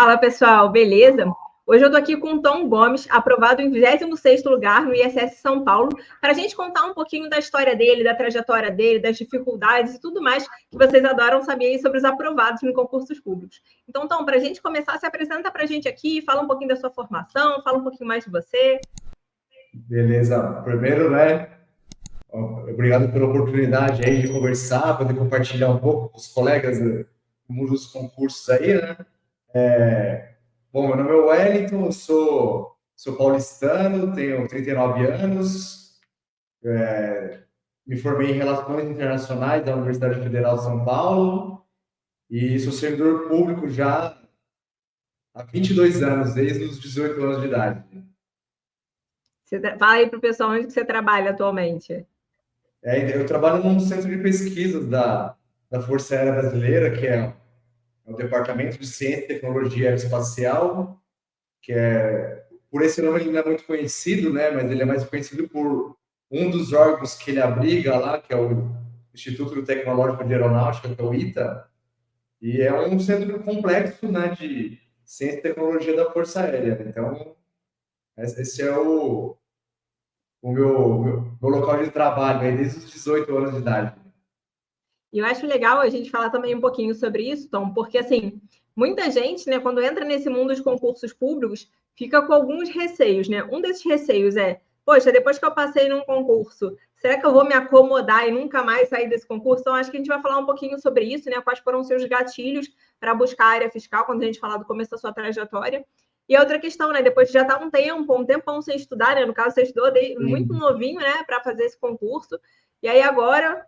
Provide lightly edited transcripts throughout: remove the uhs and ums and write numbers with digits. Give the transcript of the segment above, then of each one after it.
Fala, pessoal, beleza? Hoje eu tô aqui com o Tom Gomes, aprovado em 26º lugar no ISS São Paulo, para a gente contar um pouquinho da história dele, da trajetória dele, das dificuldades e tudo mais que vocês adoram saber aí sobre os aprovados em concursos públicos. Então, Tom, para a gente começar, se apresenta para a gente aqui, fala um pouquinho da sua formação, fala um pouquinho mais de você. Beleza. Primeiro, né, obrigado pela oportunidade aí de conversar, poder compartilhar um pouco com os colegas do mundo dos concursos aí, né? Bom, meu nome é Wellington, eu sou paulistano, tenho 39 anos, me formei em Relações Internacionais da Universidade Federal de São Paulo e sou servidor público já há 22 anos, desde os 18 anos de idade. Fala aí para o pessoal onde você trabalha atualmente. Eu trabalho num centro de pesquisas da Força Aérea Brasileira, que é o Departamento de Ciência e Tecnologia Aeroespacial, que por esse nome ele não é muito conhecido, né? Mas ele é mais conhecido por um dos órgãos que ele abriga lá, que é o Instituto Tecnológico de Aeronáutica, que é o ITA, e é um centro complexo, né, de ciência e tecnologia da Força Aérea. Então, esse é o meu local de trabalho, aí, desde os 18 anos de idade. E eu acho legal a gente falar também um pouquinho sobre isso, Tom, porque assim, muita gente, né, quando entra nesse mundo de concursos públicos, fica com alguns receios, né? Um desses receios é, poxa, depois que eu passei num concurso, será que eu vou me acomodar e nunca mais sair desse concurso? Então, acho que a gente vai falar um pouquinho sobre isso, né? Quais foram os seus gatilhos para buscar a área fiscal, quando a gente falar do começo da sua trajetória. E a outra questão, né? Depois de já estar um tempão sem estudar, né? No caso, você estudou muito Sim, novinho, né? Para fazer esse concurso. E aí agora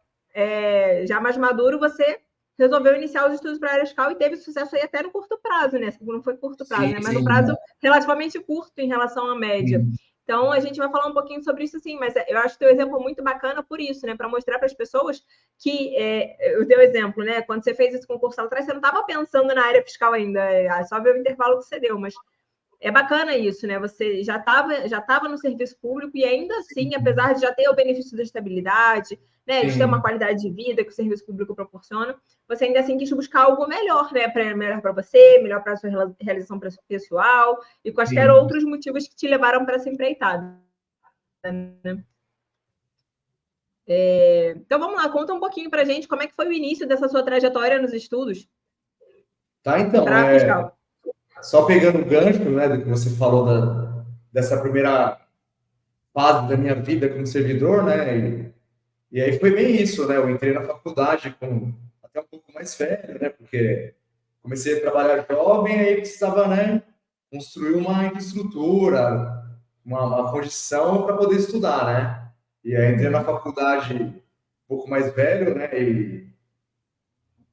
já mais maduro, você resolveu iniciar os estudos para a área fiscal e teve sucesso aí até no curto prazo, né? Não foi curto prazo, sim, né? Mas no sim, prazo relativamente curto em relação à média. sim. Então, a gente vai falar um pouquinho sobre isso sim, mas eu acho teu exemplo muito bacana por isso, né? Para mostrar para as pessoas que, eu dei o exemplo, né? Quando você fez esse concurso lá atrás, você não estava pensando na área fiscal ainda, só ver o intervalo que você deu, mas é bacana isso, né? Você já tava no serviço público e ainda assim, apesar de já ter o benefício da estabilidade, né, de ter uma Sim, qualidade de vida que o serviço público proporciona, você ainda assim quis buscar algo melhor, né? Melhor para você, melhor para a sua realização pessoal e quaisquer sim. outros motivos que te levaram para essa empreitada. Né? Então vamos lá, conta um pouquinho para a gente como é que foi o início dessa sua trajetória nos estudos Tá, então, para fiscal. só pegando o gancho, né, do que você falou dessa primeira fase da minha vida como servidor, né, e aí foi bem isso, né, eu entrei na faculdade até um pouco mais velho, né, porque comecei a trabalhar jovem, aí precisava, né, construir uma infraestrutura, uma condição para poder estudar, né, e aí entrei na Uhum. faculdade um pouco mais velho, né, e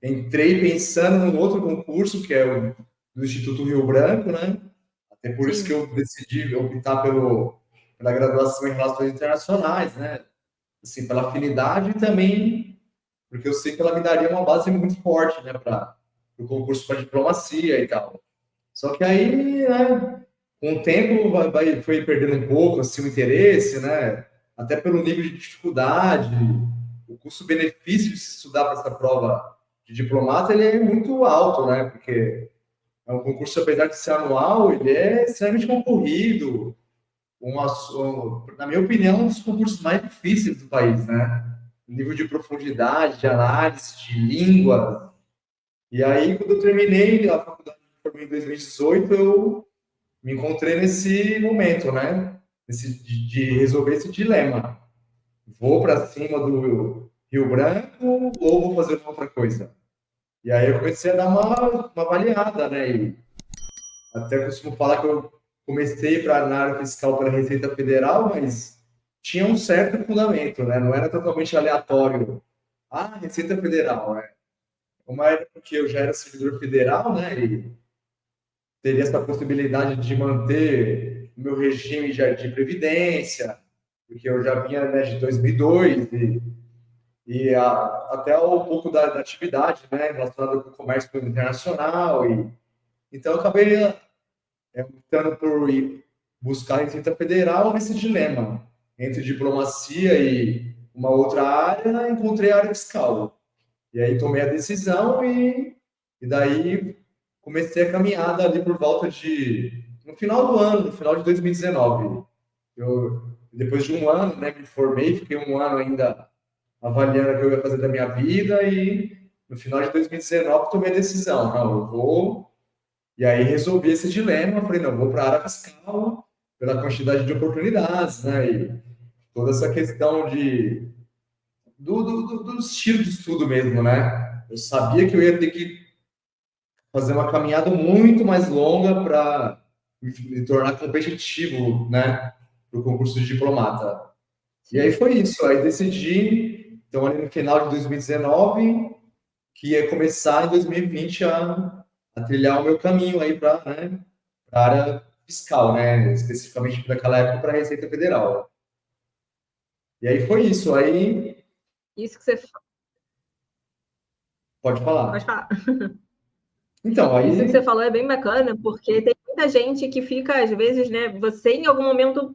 entrei pensando num outro concurso, que é o do Instituto Rio Branco, né? Até por isso que Sim. eu decidi optar pela graduação em Relações Internacionais, né? Assim, pela afinidade e também porque eu sei que ela me daria uma base muito forte, né, para o concurso para diplomacia e tal. Só que aí, né, com o tempo foi perdendo um pouco assim, o interesse, né? Até pelo nível de dificuldade, o custo-benefício de se estudar para essa prova de diplomata ele é muito alto, né? Porque é um concurso, apesar de ser anual, ele é extremamente concorrido. Na minha opinião, um dos concursos mais difíceis do país, né? Nível de profundidade, de análise, de língua. E aí, quando eu terminei a faculdade, formei em 2018, eu me encontrei nesse momento, né? De resolver esse dilema. Vou para cima do Rio Branco ou vou fazer uma outra coisa? E aí eu comecei a dar uma avaliada, né? E até costumo falar que eu comecei para na área fiscal pela Receita Federal, mas tinha um certo fundamento, né? Não era totalmente aleatório. Ah, Receita Federal, né? Uma época que eu já era servidor federal, né? E teria essa possibilidade de manter o meu regime de previdência, porque eu já vinha, né, de 2002 até um pouco da atividade, né, relacionada com o comércio internacional. Então, eu acabei optando por buscar a Receita Federal nesse dilema entre diplomacia e uma outra área, encontrei a área fiscal. E aí tomei a decisão e daí comecei a caminhada ali por volta de... No final do ano, no final de 2019. Depois de um ano, né, me formei, fiquei um ano ainda avaliando o que eu ia fazer da minha vida e no final de 2019 tomei a decisão, não, eu vou... E aí resolvi esse dilema, falei, não, eu vou para a área fiscal pela quantidade de oportunidades, né, e toda essa questão do estilo de estudo mesmo, né? Eu sabia que eu ia ter que fazer uma caminhada muito mais longa para me tornar competitivo, né, para o concurso de diplomata. E aí foi isso, aí decidi, então ali no final de 2019, que ia começar em 2020 a trilhar o meu caminho aí para, né, a área fiscal, né, especificamente naquela época para a Receita Federal. E aí foi isso, aí... Isso que você... Pode Pode falar. falar. Então, Isso que aí... você falou é bem bacana, porque tem muita gente que fica, às vezes, né? Você em algum momento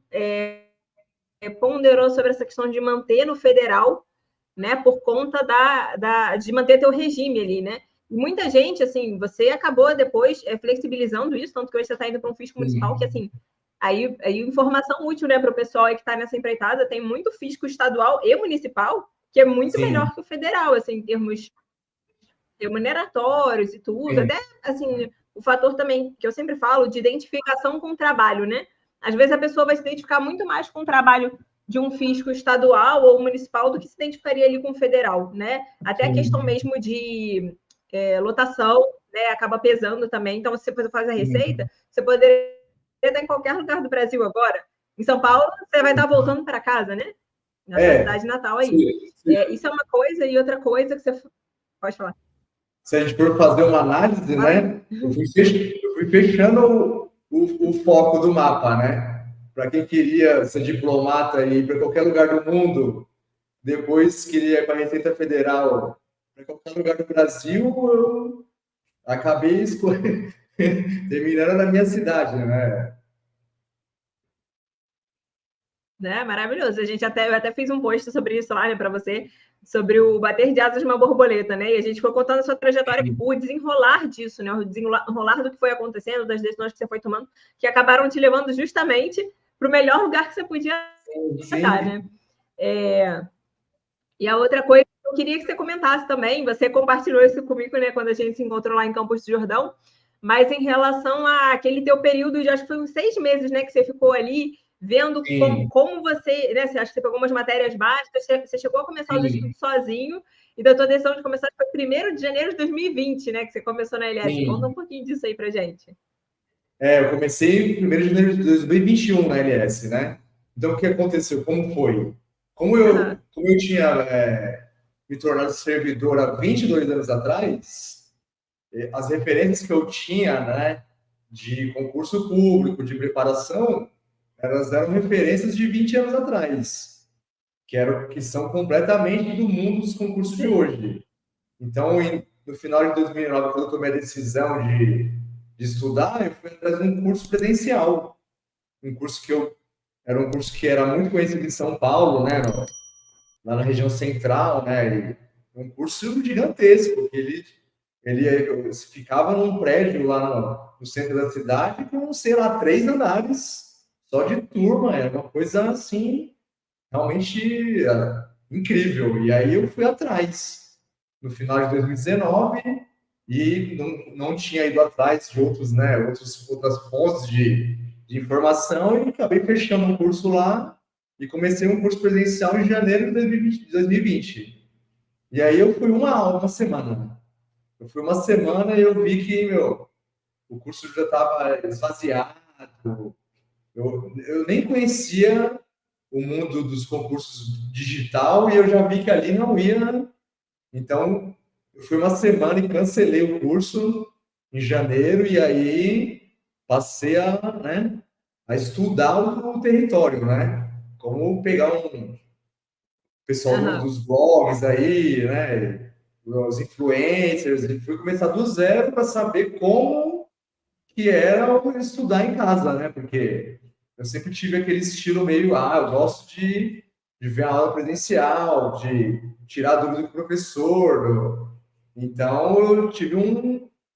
ponderou sobre essa questão de manter no federal, né? Por conta de manter teu regime ali, né? E muita gente, assim, você acabou depois flexibilizando isso, tanto que hoje você está indo para um fisco municipal, que assim, aí informação útil, né, para o pessoal aí que está nessa empreitada, tem muito fisco estadual e municipal, que é muito Sim. melhor que o federal, assim, em termos remuneratórios e tudo, Sim. até assim, o fator também que eu sempre falo de identificação com o trabalho, né? Às vezes a pessoa vai se identificar muito mais com o trabalho de um fisco estadual ou municipal do que se identificaria ali com o federal, né? Até a questão mesmo de lotação, né, acaba pesando também. Então, se você faz a receita, você poderia estar em qualquer lugar do Brasil agora. Em São Paulo, você vai estar voltando para casa, né? Na sua cidade natal aí. Isso é uma coisa, e outra coisa que você pode falar. Se a gente for fazer uma análise, né, eu fui fechando o foco do mapa, né? Para quem queria ser diplomata e ir para qualquer lugar do mundo, depois queria ir para a Receita Federal, para qualquer lugar do Brasil, eu acabei terminando na minha cidade, né? Né? Maravilhoso. Eu até fiz um post sobre isso lá, né, para você, sobre o bater de asas de uma borboleta, né? E a gente foi contando a sua trajetória, o desenrolar disso, né? O desenrolar do que foi acontecendo, das decisões que você foi tomando, que acabaram te levando justamente para o melhor lugar que você podia estar, né? E a outra coisa que eu queria que você comentasse também, você compartilhou isso comigo, né, quando a gente se encontrou lá em Campos do Jordão, mas em relação àquele teu período de, acho que foi uns 6 meses, né, que você ficou ali vendo como você, né, você acha que você pegou umas matérias básicas, você chegou a começar os estudos sozinho, e da tua decisão de começar foi 1º de janeiro de 2020, né, que você começou na LS. Sim. Conta um pouquinho disso aí pra gente. Eu comecei em 1º de janeiro de 2021 na LS, né? Então, o que aconteceu? Como foi? Como eu tinha me tornado servidor há 22 anos atrás, as referências que eu tinha, né, de concurso público, de preparação, elas eram referências de 20 anos atrás, que são completamente do mundo dos concursos de hoje. Então, no final de 2009, quando eu tomei a decisão de estudar, eu fui atrás de um curso presencial, era um curso que era muito conhecido em São Paulo, né, lá na região central, né, um curso gigantesco, ele ficava num prédio lá no centro da cidade com, sei lá, 3 andares só de turma, era uma coisa assim, realmente incrível. E aí eu fui atrás, no final de 2019, e não tinha ido atrás de outras fontes de informação, e acabei fechando um curso lá e comecei um curso presencial em janeiro de 2020. E aí eu fui uma semana. Eu fui uma semana e eu vi que, o curso já estava esvaziado. Eu nem conhecia o mundo dos concursos digital e eu já vi que ali não ia. Então, eu fui uma semana e cancelei o curso em janeiro e aí passei a estudar o território, né? Como pegar um pessoal dos blogs aí, né? Os influencers, e fui começar do zero para saber como que era estudar em casa, né? Porque eu sempre tive aquele estilo meio, eu gosto de ver a aula presencial, de tirar dúvida do professor. Então, eu tive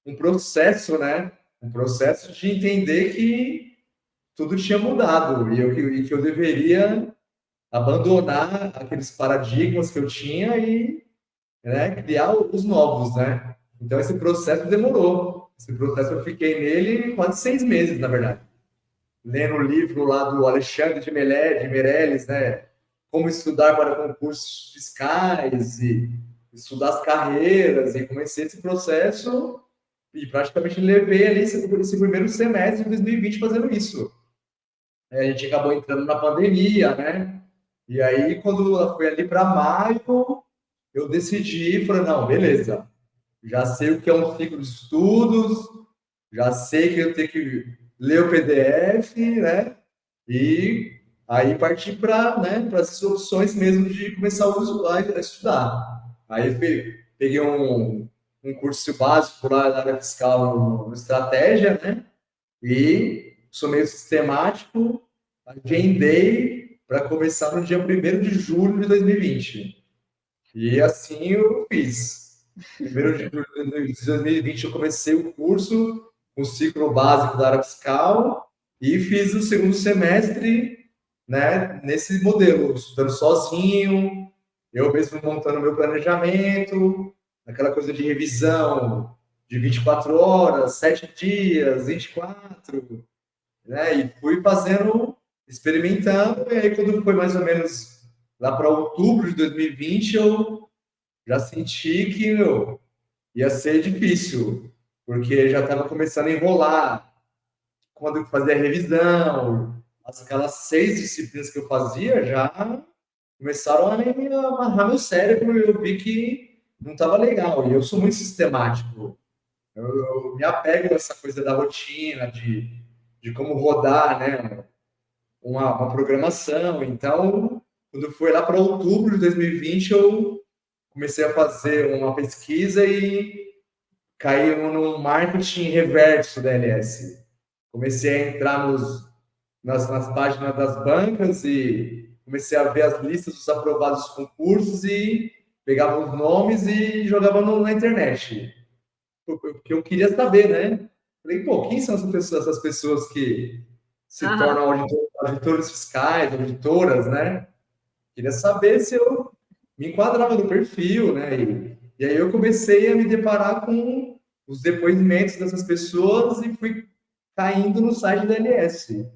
um processo, né? Um processo de entender que tudo tinha mudado e que eu deveria abandonar aqueles paradigmas que eu tinha e, né, criar os novos, né? Então, esse processo demorou. Esse processo eu fiquei nele quase 6 meses, na verdade. Lendo o livro lá do Alexandre de Meirelles, né? Como estudar para concursos fiscais e estudar as carreiras, e comecei esse processo e praticamente levei ali esse primeiro semestre de 2020 fazendo isso. A gente acabou entrando na pandemia, né? E aí, quando foi ali para maio, eu decidi, falei, não, beleza, já sei o que é um ciclo de estudos, já sei que eu tenho que ler o PDF, né? E aí partir para, né, para essas opções mesmo de começar a estudar. Aí peguei um curso básico lá na área fiscal no Estratégia, né? E sou meio sistemático, agendei para começar no dia 1º de julho de 2020. E assim eu fiz. 1º de julho de 2020 eu comecei o curso, o ciclo básico da área fiscal, e fiz o segundo semestre, né, nesse modelo, estudando sozinho, eu mesmo montando meu planejamento, aquela coisa de revisão de 24 horas, 7 dias, 24, né? E fui fazendo, experimentando, e aí quando foi mais ou menos lá para outubro de 2020, eu já senti que, meu, ia ser difícil, porque já estava começando a enrolar. Quando eu fazia a revisão, aquelas 6 disciplinas que eu fazia já começaram a amarrar meu cérebro, e eu vi que não estava legal. E eu sou muito sistemático. Eu me apego a essa coisa da rotina, de como rodar, né, uma programação. Então, quando foi lá para outubro de 2020, eu comecei a fazer uma pesquisa e caí no marketing reverso da LS. Comecei a entrar nas páginas das bancas e comecei a ver as listas dos aprovados dos concursos e pegava os nomes e jogava na internet. Porque eu queria saber, né? Falei, pô, quem são essas pessoas que se tornam auditores fiscais, auditoras, né? Queria saber se eu me enquadrava no perfil, né? E aí eu comecei a me deparar com os depoimentos dessas pessoas e fui caindo no site da LS.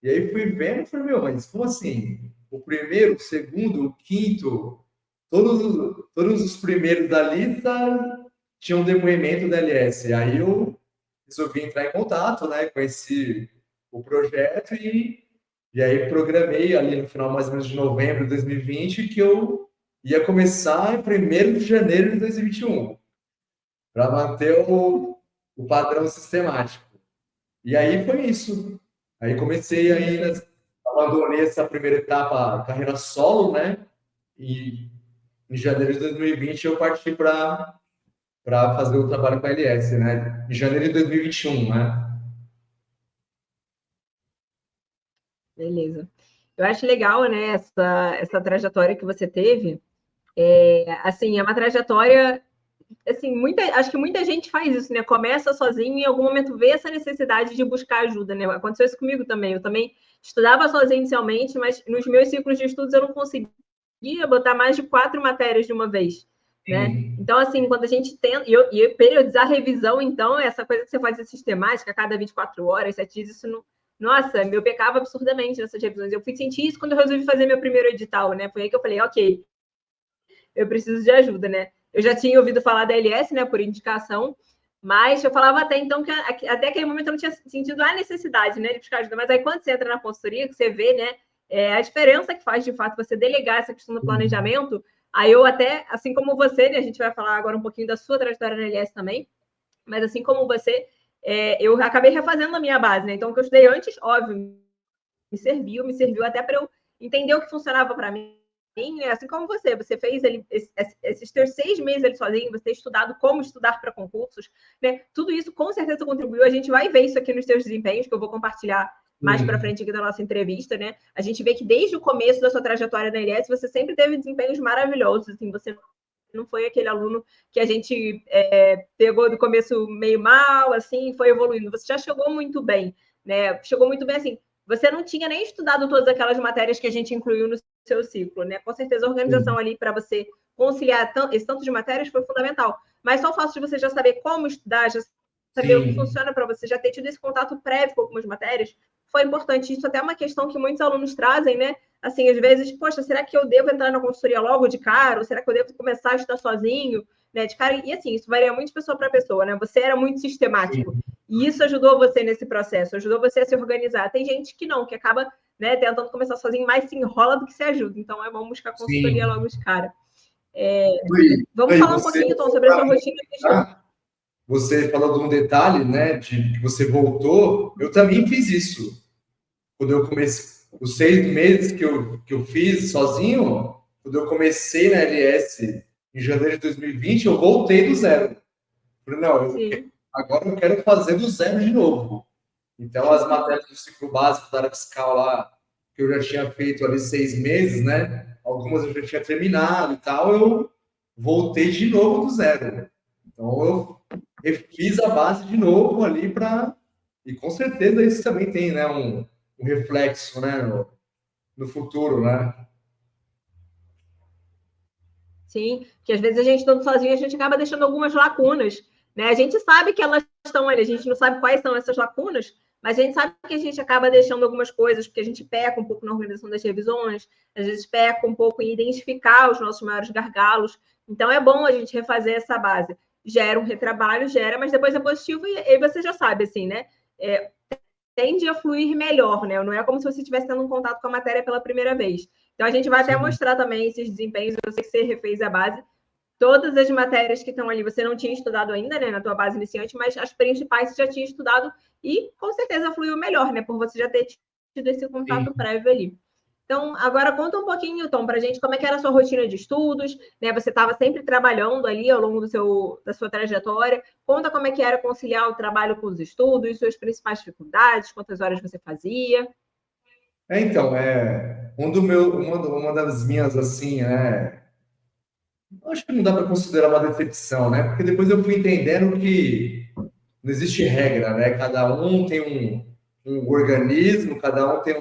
E aí fui vendo e falei, meu, mas como assim? O primeiro, o segundo, o quinto, todos os primeiros da lista tinham um depoimento da LS. Aí eu resolvi entrar em contato, né? Conheci o projeto e aí programei ali no final mais ou menos de novembro de 2020 que eu ia começar em 1º de janeiro de 2021, para manter o padrão sistemático. E aí foi isso. Aí comecei aí, abandonei essa primeira etapa, carreira solo, né? E em janeiro de 2020 eu parti para fazer o trabalho com a LS, né? Em janeiro de 2021, né? Beleza. Eu acho legal, né, essa trajetória que você teve. Assim, é uma trajetória, assim, acho que muita gente faz isso, né? Começa sozinho e em algum momento vê essa necessidade de buscar ajuda, né? Aconteceu isso comigo também. Eu também estudava sozinho inicialmente, mas nos meus ciclos de estudos eu não conseguia botar mais de 4 matérias de uma vez, né? Então, assim, quando a gente tenta... E periodizar a revisão, então, essa coisa que você faz sistemática, a cada 24 horas, 7 dias, isso não... Nossa, eu pecava absurdamente nessas revisões. Eu fui sentir isso quando eu resolvi fazer meu primeiro edital, né? Foi aí que eu falei, ok, eu preciso de ajuda, né? Eu já tinha ouvido falar da LS, né, por indicação, mas eu falava até então que até aquele momento eu não tinha sentido a necessidade, né, de buscar ajuda. Mas aí quando você entra na consultoria, que você vê, né, a diferença que faz de fato você delegar essa questão do planejamento. Aí eu até, assim como você, né, a gente vai falar agora um pouquinho da sua trajetória na LS também, mas assim como você, eu acabei refazendo a minha base, né? Então o que eu estudei antes, óbvio, me serviu até para eu entender o que funcionava para mim. Assim como você fez ali esses teus 6 meses ali sozinho, você ter estudado como estudar para concursos, né? Tudo isso com certeza contribuiu. A gente vai ver isso aqui nos teus desempenhos, que eu vou compartilhar mais para frente aqui da nossa entrevista, né? A gente vê que desde o começo da sua trajetória na LS, você sempre teve desempenhos maravilhosos, assim, você não foi aquele aluno que a gente pegou do começo meio mal, assim, foi evoluindo. Você já chegou muito bem, né? Chegou muito bem, assim. Você não tinha nem estudado todas aquelas matérias que a gente incluiu no seu ciclo, né? Com certeza a organização ali para você conciliar esse tanto de matérias foi fundamental. Mas só o fato de você já saber como estudar, já saber o que funciona para você, já ter tido esse contato prévio com algumas matérias, foi importante. Isso até é uma questão que muitos alunos trazem, né? Assim, às vezes, poxa, será que eu devo entrar na consultoria logo de cara? Ou será que eu devo começar a estudar sozinho, né, de cara? E assim, isso varia muito de pessoa para pessoa, né? Você era muito sistemático. Sim. E isso ajudou você nesse processo, ajudou você a se organizar. Tem gente que não, que acaba, né, tentando começar sozinho, mais se enrola do que se ajuda. Então é bom buscar consultoria Sim. logo de cara. Vamos falar um pouquinho, Tom, sobre a sua rotina de estudo. Você falou de um detalhe, né, de que você voltou. Eu também fiz isso. Quando eu comecei, os 6 meses que eu fiz sozinho, quando eu comecei na LS em janeiro de 2020, eu voltei do zero. Falei, não, agora eu quero fazer do zero de novo. Então, as matérias do ciclo básico da área fiscal lá, que eu já tinha feito ali 6 meses, né? Algumas eu já tinha terminado e tal, eu voltei de novo do zero. Então, eu refiz a base de novo ali para... E com certeza isso também tem, né, um reflexo, né, no futuro, né? Sim, que às vezes a gente estando sozinho, a gente acaba deixando algumas lacunas, né? A gente sabe que elas estão ali, a gente não sabe quais são essas lacunas, mas a gente sabe que a gente acaba deixando algumas coisas, porque a gente peca um pouco na organização das revisões, às vezes peca um pouco em identificar os nossos maiores gargalos. Então, é bom a gente refazer essa base. Gera um retrabalho, gera, mas depois é positivo e você já sabe, assim, né? Tende a fluir melhor, né? Não é como se você estivesse tendo um contato com a matéria pela primeira vez. Então, a gente vai até mostrar também esses desempenhos. Eu sei que você refez a base. Todas as matérias que estão ali, você não tinha estudado ainda, né, na tua base iniciante, mas as principais você já tinha estudado e, com certeza, fluiu melhor, né, por você já ter tido esse contato prévio ali. Então, agora conta um pouquinho, Tom, para a gente como é que era a sua rotina de estudos, né? Você estava sempre trabalhando ali ao longo da sua trajetória. Conta como é que era conciliar o trabalho com os estudos, suas principais dificuldades, quantas horas você fazia. Então, uma das minhas, assim, acho que não dá para considerar uma decepção, né? Porque depois eu fui entendendo que não existe regra, né? Cada um tem um organismo, cada um tem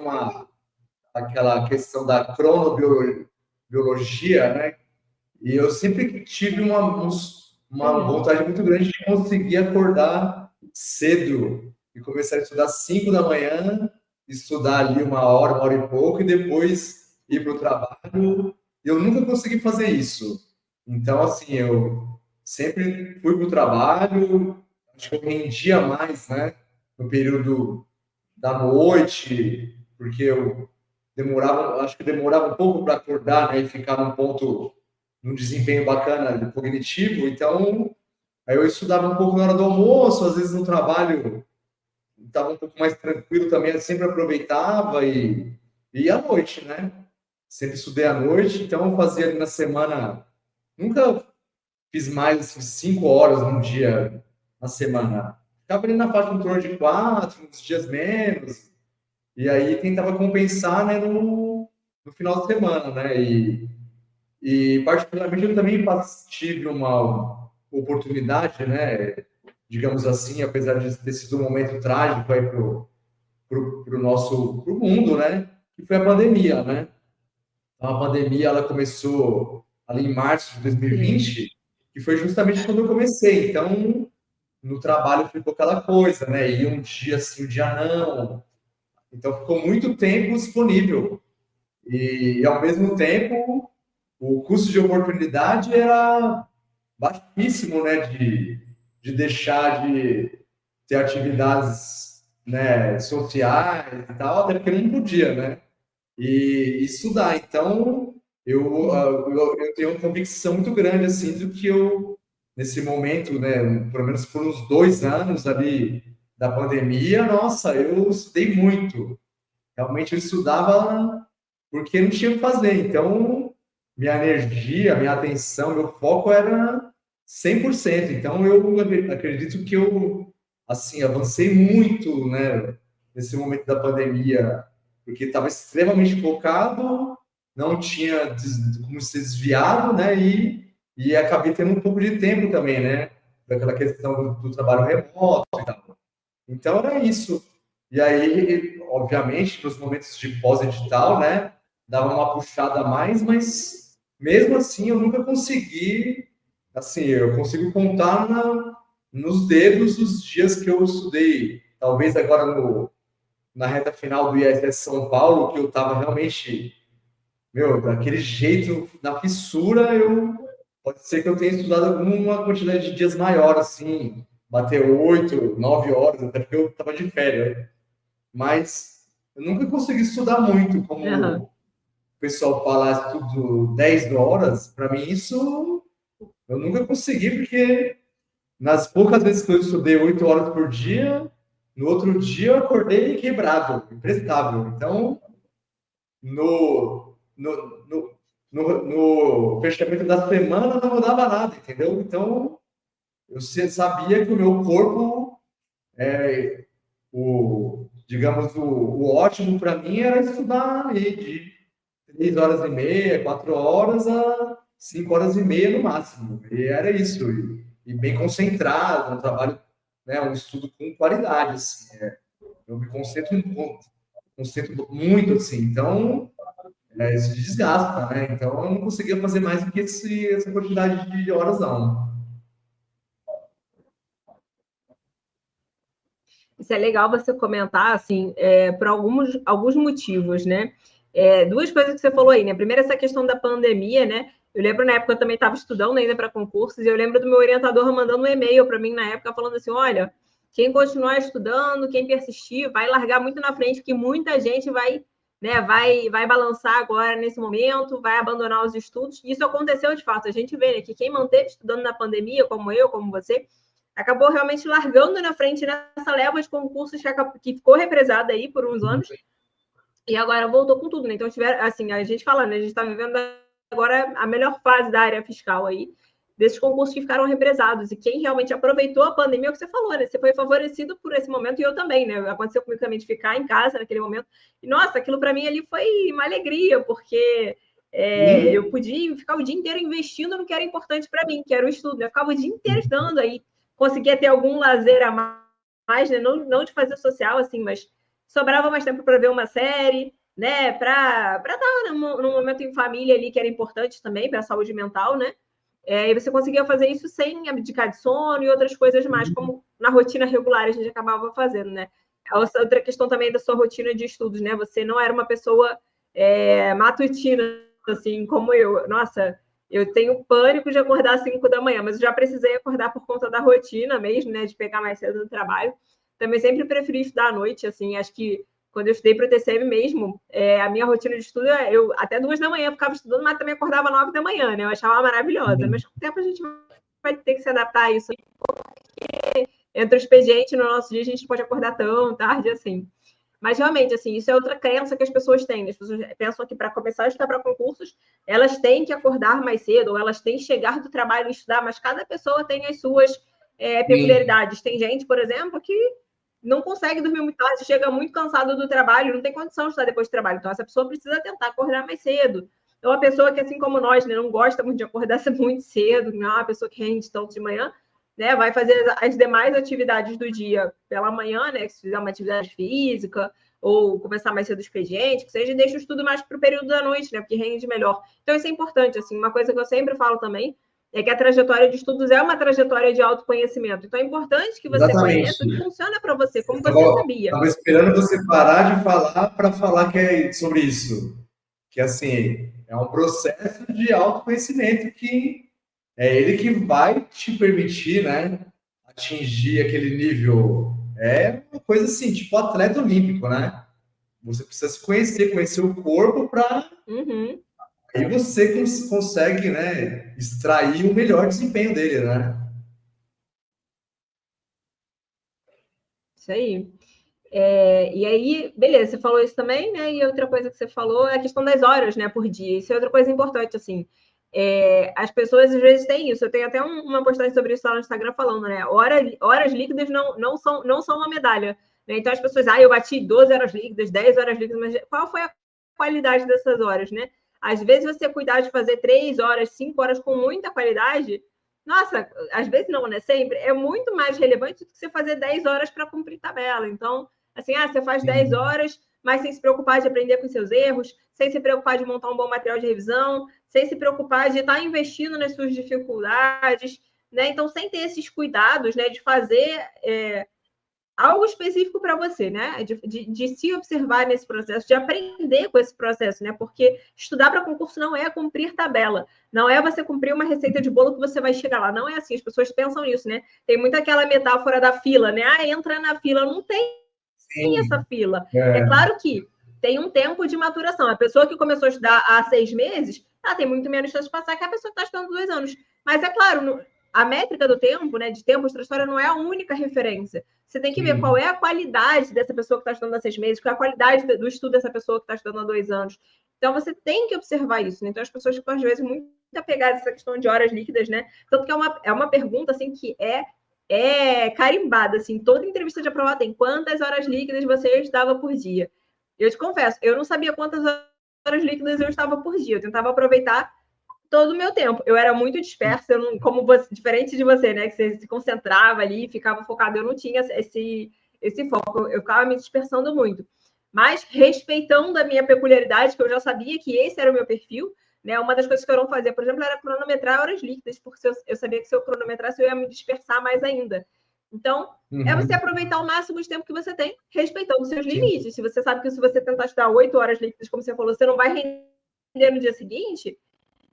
aquela questão da cronobiologia, né? E eu sempre tive uma vontade muito grande de conseguir acordar cedo e começar a estudar às 5 da manhã, estudar ali 1 hora e pouco, e depois ir para o trabalho. Eu nunca consegui fazer isso. Então, assim, eu sempre fui para o trabalho, acho que eu rendia mais, né? No período da noite, porque acho que demorava um pouco para acordar, né? E ficar num desempenho bacana cognitivo. Então, aí eu estudava um pouco na hora do almoço, às vezes no trabalho estava um pouco mais tranquilo também, eu sempre aproveitava e à noite, né? Sempre estudei à noite, então eu fazia ali na semana, nunca fiz mais assim, 5 horas num dia na semana. Ficava ali na faixa em torno de 4, uns dias menos, e aí tentava compensar, né, no final de semana, né? E particularmente eu também tive uma oportunidade, né, digamos assim, apesar de ter sido um momento trágico aí pro mundo, né, que foi a pandemia, né? Então, a pandemia ela começou ali em março de 2020, que foi justamente quando eu comecei. Então, no trabalho ficou aquela coisa, né? Ia um dia sim, um dia não. Então, ficou muito tempo disponível. E ao mesmo tempo, o custo de oportunidade era baixíssimo, né? De deixar de ter atividades, né, sociais e tal, até porque não podia, né? E estudar. Então, eu tenho uma convicção muito grande, assim, do que nesse momento, né, pelo menos por uns 2 anos ali da pandemia, nossa, eu estudei muito. Realmente eu estudava porque não tinha o que fazer. Então, minha energia, minha atenção, meu foco era 100%. Então, eu acredito que eu, assim, avancei muito, né, nesse momento da pandemia, porque estava extremamente focado, não tinha como ser desviado, né, e e acabei tendo um pouco de tempo também, né? Daquela questão do trabalho remoto e tal. Então era isso. E aí, obviamente, nos momentos de pós-edital, né, dava uma puxada a mais, mas mesmo assim eu nunca consegui, assim, eu consigo contar nos dedos os dias que eu estudei. Talvez agora na reta final do ISS São Paulo, que eu estava realmente, meu, daquele jeito, na fissura, pode ser que eu tenha estudado alguma quantidade de dias maior, assim, bater 8, 9 horas, até porque eu estava de férias. Mas eu nunca consegui estudar muito, como Aham. o pessoal fala, estudo 10 horas. Para mim, isso eu nunca consegui, porque nas poucas vezes que eu estudei 8 horas por dia, no outro dia eu acordei quebrado, imprestável. Então, no, no, no, no fechamento da semana não mudava nada, entendeu? Então, eu sabia que o meu corpo, digamos, o ótimo para mim era estudar aí de 3 horas e meia, 4 horas a 5 horas e meia no máximo. E era isso. E bem concentrado, um trabalho, né, um estudo com qualidade, assim. Eu me concentro muito, assim. Então, isso desgasta, né? Então, eu não conseguia fazer mais do que essa quantidade de horas, não. Isso é legal você comentar, assim, por alguns motivos, né? Duas coisas que você falou aí, né? Primeiro, essa questão da pandemia, né? Eu lembro na época eu também estava estudando ainda para concursos, e eu lembro do meu orientador mandando um e-mail para mim na época, falando assim: olha, quem continuar estudando, quem persistir, vai largar muito na frente, que muita gente vai, né, vai balançar agora nesse momento, vai abandonar os estudos. Isso aconteceu de fato. A gente vê, né, que quem manteve estudando na pandemia, como eu, como você, acabou realmente largando na frente nessa leva de concursos que ficou represada aí por uns anos e agora voltou com tudo, né? Então, assim, a gente falando, né? A gente está vivendo agora a melhor fase da área fiscal aí, desses concursos que ficaram represados. E quem realmente aproveitou a pandemia, é o que você falou, né? Você foi favorecido por esse momento e eu também, né? Aconteceu comigo também de ficar em casa naquele momento. E, nossa, aquilo para mim ali foi uma alegria, porque eu podia ficar o dia inteiro investindo no que era importante para mim, que era o estudo. Né? Eu ficava o dia inteiro estudando aí, conseguia ter algum lazer a mais, né? Não de fazer social, assim, mas sobrava mais tempo para ver uma série, né? Para estar num momento em família ali que era importante também para a saúde mental, né? E você conseguia fazer isso sem abdicar de sono e outras coisas mais, como na rotina regular a gente acabava fazendo, né? Outra questão também da sua rotina de estudos, né? Você não era uma pessoa matutina, assim, como eu. Nossa, eu tenho pânico de acordar às 5 da manhã, mas eu já precisei acordar por conta da rotina mesmo, né? De pegar mais cedo no trabalho. Também sempre preferi estudar à noite, assim, acho que quando eu estudei para o TCM mesmo, a minha rotina de estudo, eu até 2 da manhã ficava estudando, mas também acordava 9 da manhã, né? Eu achava maravilhosa, mas com o tempo a gente vai ter que se adaptar a isso, porque entre o expediente no nosso dia a gente pode acordar tão tarde assim. Mas realmente, assim, isso é outra crença que as pessoas têm. Né? As pessoas pensam que para começar a estudar para concursos, elas têm que acordar mais cedo, ou elas têm que chegar do trabalho e estudar, mas cada pessoa tem as suas peculiaridades. Tem gente, por exemplo, que não consegue dormir muito tarde, chega muito cansado do trabalho, não tem condição de estudar depois do trabalho. Então, essa pessoa precisa tentar acordar mais cedo. Então, uma pessoa que, assim como nós, né, não gosta muito de acordar muito cedo, não é uma pessoa que rende tanto de manhã, né, vai fazer as demais atividades do dia pela manhã, né, se fizer uma atividade física, ou começar mais cedo o expediente, que seja, e deixa o estudo mais para o período da noite, né, porque rende melhor. Então, isso é importante, assim, uma coisa que eu sempre falo também, é que a trajetória de estudos é uma trajetória de autoconhecimento. Então, é importante que você conheça o que Exatamente. funciona para você, como você sabia. Estava esperando você parar de falar para falar que é sobre isso. Que, assim, é um processo de autoconhecimento que é ele que vai te permitir, né, atingir aquele nível. É uma coisa assim, tipo atleta olímpico, né? Você precisa se conhecer, conhecer o corpo para Uhum, aí você consegue, né, extrair o melhor desempenho dele, né? isso aí. E aí, beleza, você falou isso também, né? E outra coisa que você falou é a questão das horas, né, por dia. Isso é outra coisa importante, assim. As pessoas às vezes têm isso. Eu tenho até uma postagem sobre isso lá no Instagram falando, né? Horas líquidas não são uma medalha. Né? Então as pessoas, eu bati 12 horas líquidas, 10 horas líquidas, mas qual foi a qualidade dessas horas, né? Às vezes, você cuidar de fazer 3 horas, 5 horas com muita qualidade, nossa, às vezes não, né? Sempre, é muito mais relevante do que você fazer 10 horas para cumprir tabela. Então, assim, você faz 10 horas, mas sem se preocupar de aprender com seus erros, sem se preocupar de montar um bom material de revisão, sem se preocupar de estar investindo nas suas dificuldades, né? Então, sem ter esses cuidados, né, de fazer algo específico para você, né? De se observar nesse processo, de aprender com esse processo, né? Porque estudar para concurso não é cumprir tabela, não é você cumprir uma receita de bolo que você vai chegar lá. Não é assim, as pessoas pensam nisso, né? Tem muito aquela metáfora da fila, né? Entra na fila, não tem essa fila. É claro que tem um tempo de maturação. A pessoa que começou a estudar há 6 meses, ela tem muito menos chance de passar que a pessoa que está estudando 2 anos. Mas é claro, a métrica do tempo, né, de tempo de história, não é a única referência. Você tem que ver qual é a qualidade dessa pessoa que está estudando há 6 meses, qual é a qualidade do estudo dessa pessoa que está estudando há 2 anos. Então, você tem que observar isso. Né? Então, as pessoas ficam, às vezes, muito apegadas a essa questão de horas líquidas, né? Tanto que é uma pergunta, assim, que é carimbada, assim, toda entrevista de aprovado tem quantas horas líquidas você estava por dia. Eu te confesso, eu não sabia quantas horas líquidas eu estava por dia. Eu tentava aproveitar todo o meu tempo. Eu era muito dispersa, eu não, como você, diferente de você, né? Que você se concentrava ali, ficava focado. Eu não tinha esse foco, eu ficava me dispersando muito. Mas respeitando a minha peculiaridade, que eu já sabia que esse era o meu perfil, né? Uma das coisas que eu não fazia, por exemplo, era cronometrar horas líquidas, porque eu sabia que se eu cronometrasse, eu ia me dispersar mais ainda. Então, é você aproveitar o máximo de tempo que você tem, respeitando os seus limites. Se você sabe que se você tentar estudar 8 horas líquidas, como você falou, você não vai render no dia seguinte,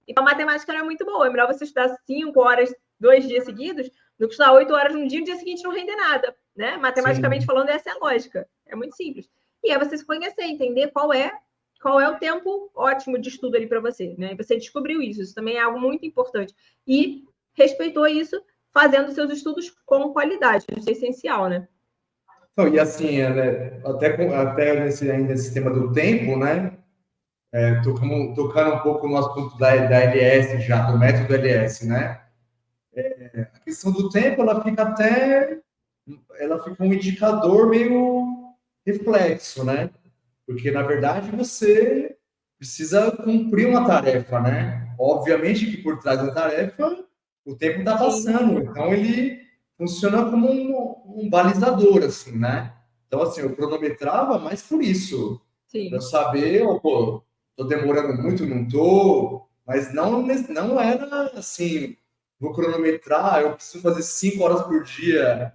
então a matemática não é muito boa. É melhor você estudar 5 horas, 2 dias seguidos, do que estudar 8 horas num dia e no dia seguinte não render nada. Né? Matematicamente falando, essa é a lógica. É muito simples. E é você se conhecer, entender qual é o tempo ótimo de estudo ali para você. Né? E você descobriu isso. Isso também é algo muito importante. E respeitou isso fazendo seus estudos com qualidade. Isso é essencial, né? Então, e assim, né, até nesse tema do tempo, né? Tocando um pouco no assunto da LS já, do método LS, né? A questão do tempo, ela fica um indicador meio reflexo, né? Porque, na verdade, você precisa cumprir uma tarefa, né? Obviamente que por trás da tarefa, o tempo está passando. Então, ele funciona como um balizador, assim, né? Então, assim, eu cronometrava mais por isso. Para eu saber, pô, tô demorando muito, não tô. Mas não era assim, vou cronometrar, eu preciso fazer 5 horas por dia,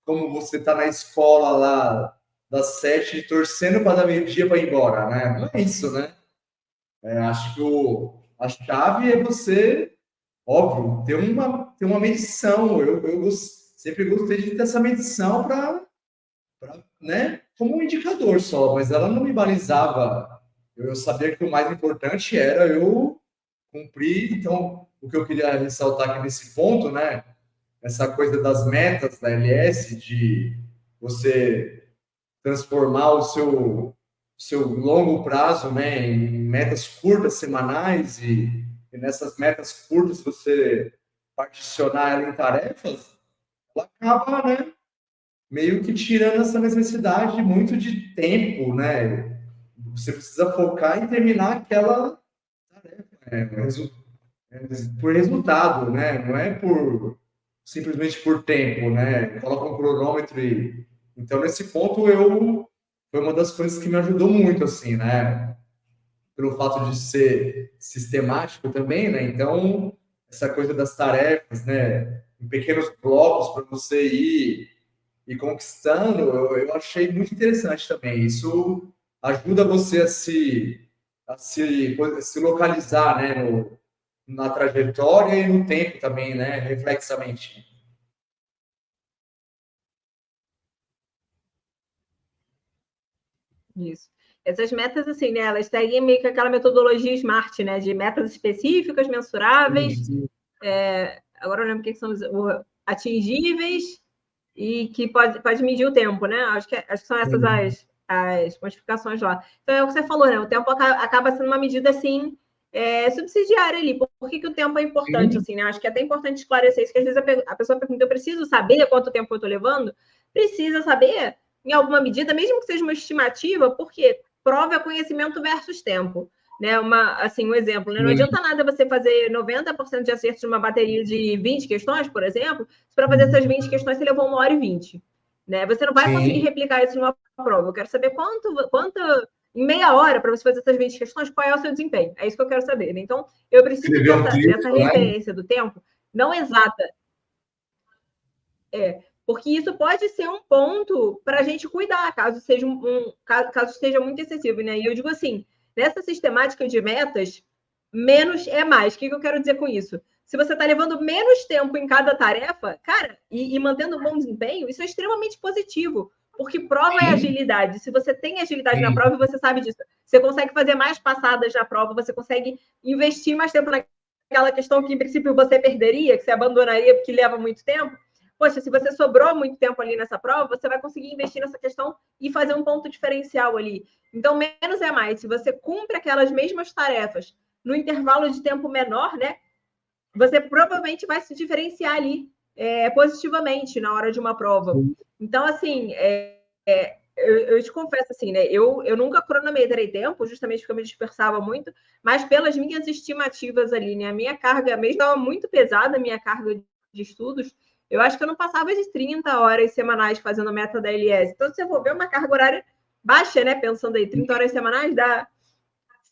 como você está na escola lá, das 7, torcendo para dar meio-dia para ir embora, né? Não é isso, né? Acho que a chave é você, óbvio, ter uma medição. Eu sempre gostei de ter essa medição para, né? Como um indicador só, mas ela não me balizava. Eu sabia que o mais importante era eu cumprir. Então, o que eu queria ressaltar aqui nesse ponto, né? Essa coisa das metas da LS, de você transformar o seu longo prazo, né, em metas curtas semanais e nessas metas curtas você particionar ela em tarefas, ela acaba, né, meio que tirando essa necessidade muito de tempo, né? Você precisa focar em terminar aquela tarefa, por resultado, né? Não é simplesmente por tempo, né? Coloca um cronômetro e então nesse ponto foi uma das coisas que me ajudou muito, assim, né? Pelo fato de ser sistemático também, né? Então essa coisa das tarefas, né? Em pequenos blocos para você ir conquistando, eu achei muito interessante também. Isso ajuda você a se localizar, né? Na trajetória e no tempo também, né? Reflexamente. Isso. Essas metas, assim, né? Elas seguem meio que aquela metodologia SMART, né? De metas específicas, mensuráveis. Agora eu lembro o que são atingíveis e que pode medir o tempo, né? Acho que são essas as modificações lá. Então é o que você falou, né? O tempo acaba sendo uma medida assim subsidiária ali. Por que o tempo é importante? Assim, né? Acho que é até importante esclarecer isso, que às vezes a pessoa pergunta: eu preciso saber quanto tempo eu estou levando? Precisa saber, em alguma medida, mesmo que seja uma estimativa, porque prova é conhecimento versus tempo. né? Assim, um exemplo, né? Não adianta nada você fazer 90% de acertos numa bateria de 20 questões, por exemplo, se para fazer essas 20 questões você levou 1h20, né? Você não vai conseguir Sim. replicar isso numa prova. Eu quero saber quanto em meia hora para você fazer essas 20 questões, qual é o seu desempenho? É isso que eu quero saber. Né? Então, eu preciso Escrever um dessa livro, né? referência do tempo, não exata, porque isso pode ser um ponto para a gente cuidar, caso seja caso esteja muito excessivo, né? E eu digo assim, nessa sistemática de metas, menos é mais. O que eu quero dizer com isso? Se você está levando menos tempo em cada tarefa, cara, e mantendo um bom desempenho, isso é extremamente positivo, porque prova é Sim, agilidade. Se você tem agilidade na sim, prova, você sabe disso. Você consegue fazer mais passadas na prova, você consegue investir mais tempo naquela questão que, em princípio, você perderia, que você abandonaria porque leva muito tempo. Poxa, se você sobrou muito tempo ali nessa prova, você vai conseguir investir nessa questão e fazer um ponto diferencial ali. Então, menos é mais. Se você cumpre aquelas mesmas tarefas no intervalo de tempo menor, né? Você provavelmente vai se diferenciar ali positivamente na hora de uma prova. sim. Então, assim, eu te confesso assim, né? Eu nunca cronometrei tempo, justamente porque eu me dispersava muito, mas pelas minhas estimativas ali, né? A minha carga, mesmo estava muito pesada, a minha carga de estudos, eu acho que eu não passava de 30 horas semanais fazendo a meta da LS. Então, se você for ver uma carga horária baixa, né? Pensando aí, 30 horas semanais dá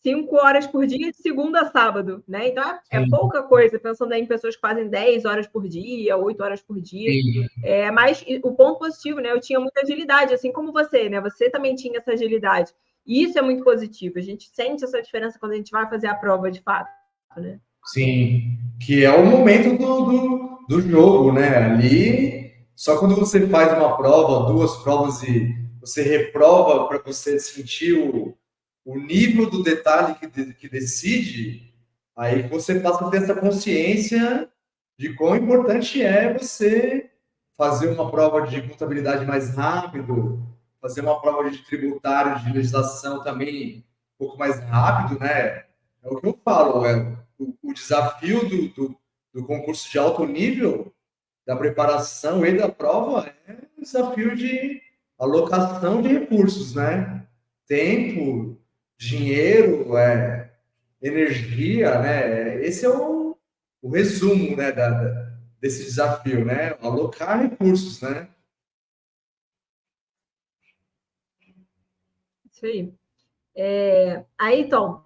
5 horas por dia, de segunda a sábado, né? Então é Sim, pouca coisa, pensando em pessoas que fazem 10 horas por dia, 8 horas por dia. sim. Mas o ponto positivo, né? Eu tinha muita agilidade, assim como você, né? Você também tinha essa agilidade. E isso é muito positivo. A gente sente essa diferença quando a gente vai fazer a prova de fato, né? Sim, que é o momento do jogo, né? Ali, só quando você faz uma prova, duas provas e você reprova para você sentir o nível do detalhe que decide, aí você passa a ter essa consciência de quão importante é você fazer uma prova de contabilidade mais rápido, fazer uma prova de tributário, de legislação também um pouco mais rápido, né? É o que eu falo, o desafio do concurso de alto nível, da preparação e da prova, é um desafio de alocação de recursos, né? Tempo, dinheiro, energia, né? Esse é o resumo, né, desse desafio, né? Alocar recursos, né? Isso aí. Aí, Tom,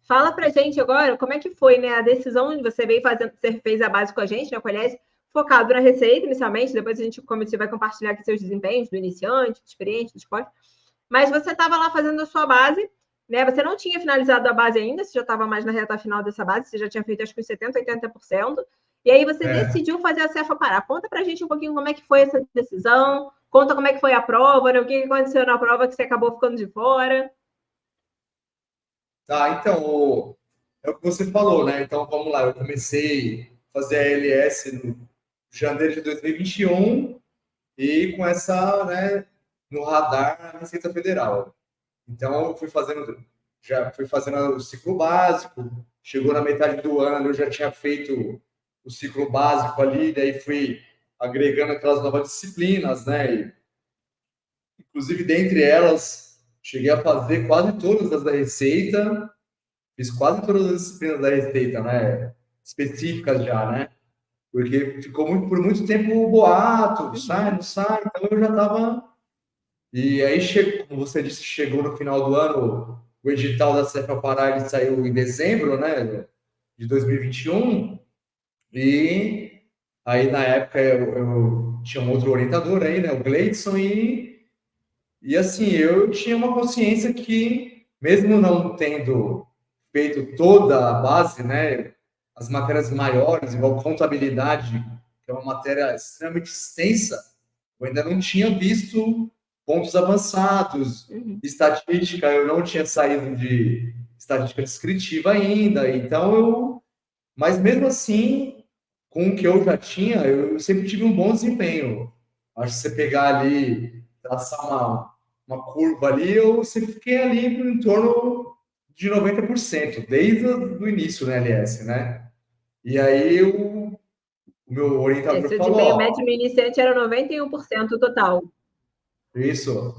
fala pra gente agora como é que foi, né, a decisão de você veio fazendo, você fez a base com a gente, né, com a LS, focado na receita inicialmente, depois a gente, como você vai compartilhar aqui seus desempenhos do iniciante, do experiente, do esporte, mas você estava lá fazendo a sua base, né, você não tinha finalizado a base ainda, você já estava mais na reta final dessa base, você já tinha feito acho que uns 70, 80%, e aí você É. decidiu fazer a Cefa Pará. Conta pra gente um pouquinho como é que foi essa decisão, conta como é que foi a prova, né, o que aconteceu na prova que você acabou ficando de fora. Tá, então, é o que você falou, né? Então, vamos lá, eu comecei a fazer a LS no janeiro de 2021 e com essa, né, no radar a Receita Federal. Então, eu já fui fazendo o ciclo básico, chegou na metade do ano, eu já tinha feito o ciclo básico ali, daí fui agregando aquelas novas disciplinas, né? Inclusive, dentre elas, cheguei a fazer quase todas as da Receita, fiz quase todas as disciplinas da Receita, né? Específicas já, né? Porque ficou por muito tempo o boato, sai, não sai, então eu já estava. E aí, como você disse, chegou no final do ano, o edital da Cefa Pará ele saiu em dezembro, né? De 2021, e aí na época eu tinha um outro orientador aí, né? O Gleidson, e assim, eu tinha uma consciência que, mesmo não tendo feito toda a base, né, as matérias maiores, igual contabilidade, que é uma matéria extremamente extensa, eu ainda não tinha visto pontos avançados. Uhum. Estatística, eu não tinha saído de estatística descritiva ainda, então mas mesmo assim, com o que eu já tinha, eu sempre tive um bom desempenho. Acho que você pegar ali, traçar uma curva ali, eu sempre fiquei ali em torno de 90%, desde o início, né, LS, né? E aí o meu orientador Seu falou, desempenho ó, médio no iniciante era 91% total. isso.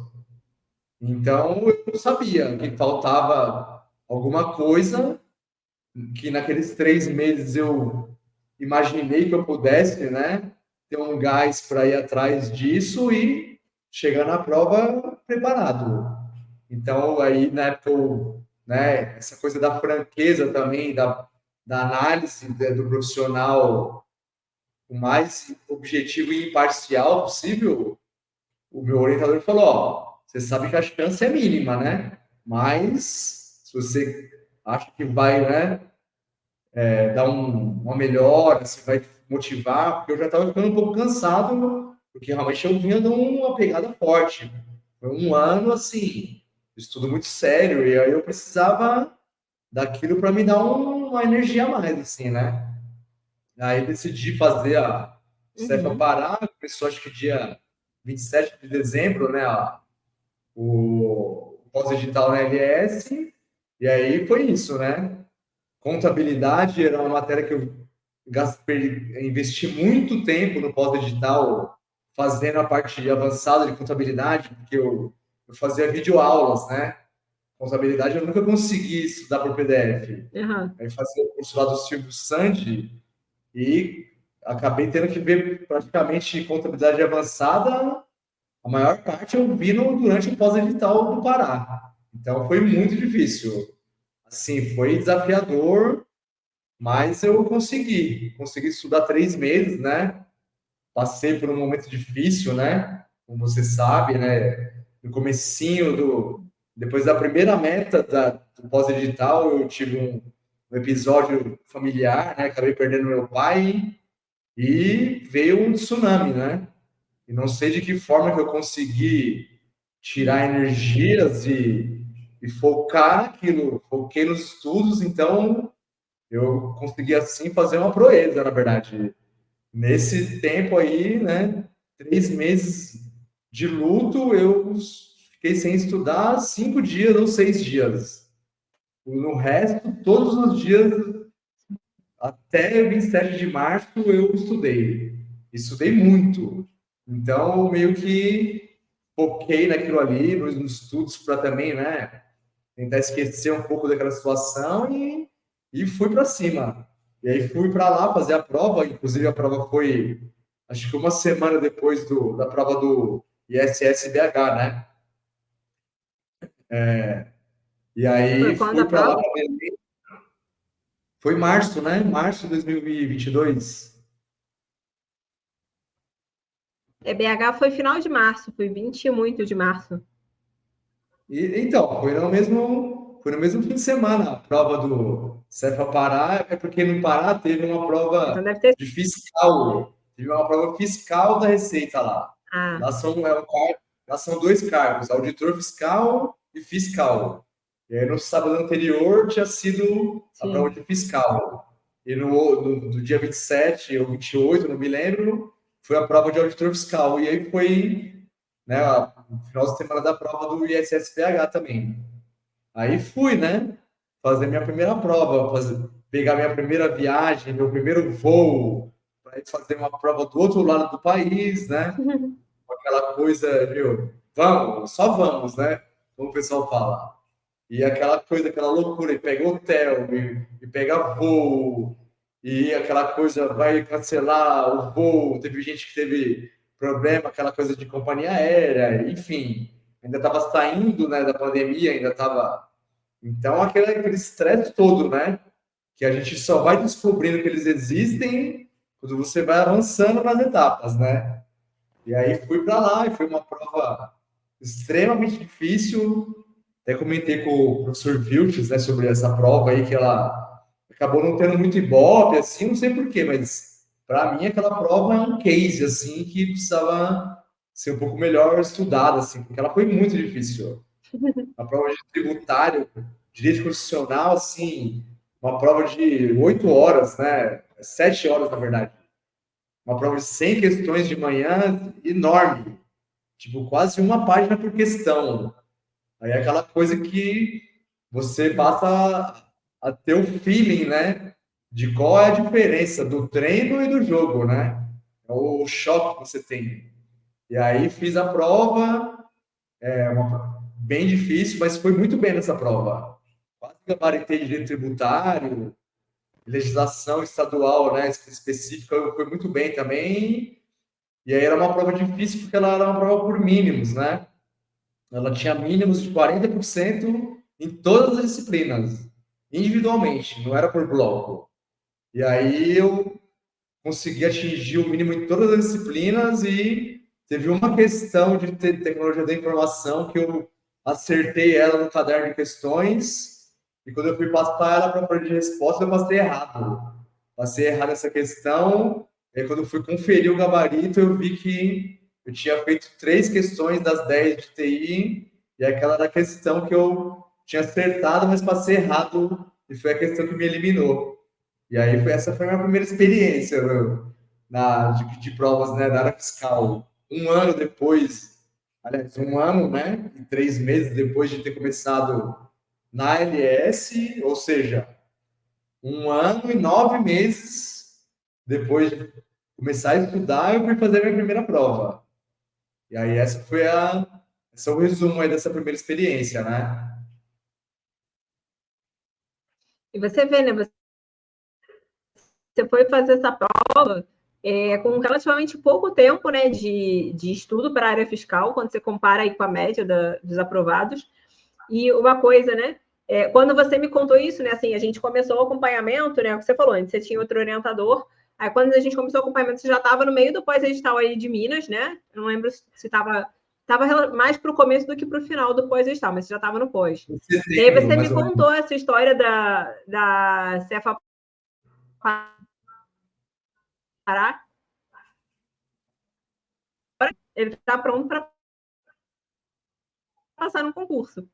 Então eu sabia que faltava. alguma coisa que naqueles 3 meses eu imaginei que eu pudesse, né, ter um gás para ir atrás disso e chegar na prova preparado. Então, aí, na época, né, essa coisa da franqueza também, da análise do profissional o mais objetivo e imparcial possível, o meu orientador falou, ó, você sabe que a chance é mínima, né? Mas, se você acha que vai, né, dar uma melhora, se vai motivar, porque eu já estava ficando um pouco cansado, porque realmente eu vinha de uma pegada forte. Foi um ano, assim, estudo muito sério, e aí eu precisava daquilo para me dar uma energia a mais, assim, né? Aí decidi fazer a Stefa Pará, começou acho que dia 27 de dezembro, né? O pós-edital na LS, e aí foi isso, né? Contabilidade era uma matéria que eu investi muito tempo no pós-edital, fazendo a parte avançada de contabilidade, porque eu fazia videoaulas, né? Contabilidade eu nunca consegui estudar por PDF. Uhum. Aí fazia o curso lá do Silvio Sandi e acabei tendo que ver praticamente contabilidade avançada, a maior parte eu vi durante o pós-edital do Pará. Então foi muito difícil. Assim, foi desafiador, mas eu consegui estudar 3 meses, né? Passei por um momento difícil, né? Como você sabe, né? No comecinho depois da primeira meta do pós-edital, eu tive um episódio familiar, né? Acabei perdendo meu pai e veio um tsunami, né? E não sei de que forma que eu consegui tirar energias e focar naquilo. Foquei nos estudos, então eu consegui assim fazer uma proeza, na verdade. Nesse tempo aí, né, 3 meses de luto, eu fiquei sem estudar 5 dias ou 6 dias. No resto, todos os dias, até 27 de março, eu estudei. Estudei muito. Então, meio que foquei naquilo ali, nos estudos, para também, né, tentar esquecer um pouco daquela situação e fui para cima. E aí fui para lá fazer a prova, inclusive a prova foi, acho que uma semana depois da prova do ISS-BH, né? E Foi aí quando a fui para lá, prova? foi março, né? Março de 2022. BH foi final de março, foi 20 e muito de março. Então, foi no mesmo fim de semana a prova do Cefa Pará, é porque no Pará teve uma Então prova deve ter. de fiscal, teve uma prova fiscal da Receita lá. Ah, Lá são 2 cargos, auditor fiscal e fiscal. E aí no sábado anterior tinha sido a prova sim. de fiscal. E do dia 27 ou 28, não me lembro, foi a prova de auditor fiscal. E aí foi, né, no final de semana da prova do ISSPH também. Aí fui, né, fazer minha primeira prova, pegar minha primeira viagem, meu primeiro voo, para ir fazer uma prova do outro lado do país, né, aquela coisa, meu, vamos, só vamos, né, como o pessoal fala. E aquela coisa, aquela loucura, e pega hotel, e pega voo, e aquela coisa, vai cancelar o voo. Teve gente que teve problema, aquela coisa de companhia aérea, enfim. Ainda estava saindo, né, da pandemia, ainda estava. Então, aquele estresse todo, né? Que a gente só vai descobrindo que eles existem quando você vai avançando nas etapas, né? E aí fui para lá, e foi uma prova extremamente difícil. Até comentei com o professor Vilches, né, sobre essa prova aí, que ela acabou não tendo muito ibope, assim, não sei porquê, mas para mim aquela prova é um case, assim, que precisava ser um pouco melhor estudada, assim, porque ela foi muito difícil. A prova de tributário, direito constitucional, assim, uma prova de 8 horas, né, 7 horas, na verdade. Uma prova de 100 questões de manhã, enorme, tipo, quase uma página por questão. Aí é aquela coisa que você passa a ter o feeling, né? De qual é a diferença do treino e do jogo, né? É o choque que você tem. E aí fiz a prova, bem difícil, mas foi muito bem nessa prova. Quase gabaritei direito tributário, legislação estadual, né, específica, eu fui muito bem também. E aí era uma prova difícil porque ela era uma prova por mínimos, né? Ela tinha mínimos de 40% em todas as disciplinas, individualmente, não era por bloco. E aí eu consegui atingir o mínimo em todas as disciplinas e teve uma questão de tecnologia da informação que eu acertei ela no caderno de questões e quando eu fui passar ela para a folha de resposta, eu passei errado. Passei errado essa questão, e aí quando eu fui conferir o gabarito, eu vi que eu tinha feito 3 questões das 10 de TI, e aquela era a questão que eu tinha acertado, mas passei errado, e foi a questão que me eliminou. E aí essa foi a minha primeira experiência de provas, né, da área fiscal. Um ano depois, aliás, um ano, né, e 3 meses depois de ter começado na LS, ou seja, um ano e 9 meses depois de começar a estudar, eu fui fazer a minha primeira prova. E aí esse é o resumo aí dessa primeira experiência, né? E você vê, né? Você foi fazer essa prova com relativamente pouco tempo, né, de estudo para a área fiscal, quando você compara aí com a média dos aprovados. E uma coisa, né? Quando você me contou isso, né? Assim, a gente começou o acompanhamento, né? O que você falou, antes você tinha outro orientador. Aí, quando a gente começou o acompanhamento, você já estava no meio do pós-edital aí de Minas, né? Eu não lembro se estava mais para o começo do que para o final do pós-edital, mas você já estava no pós. E aí você me contou essa história da Cefa Pará. Ele está pronto para passar no concurso.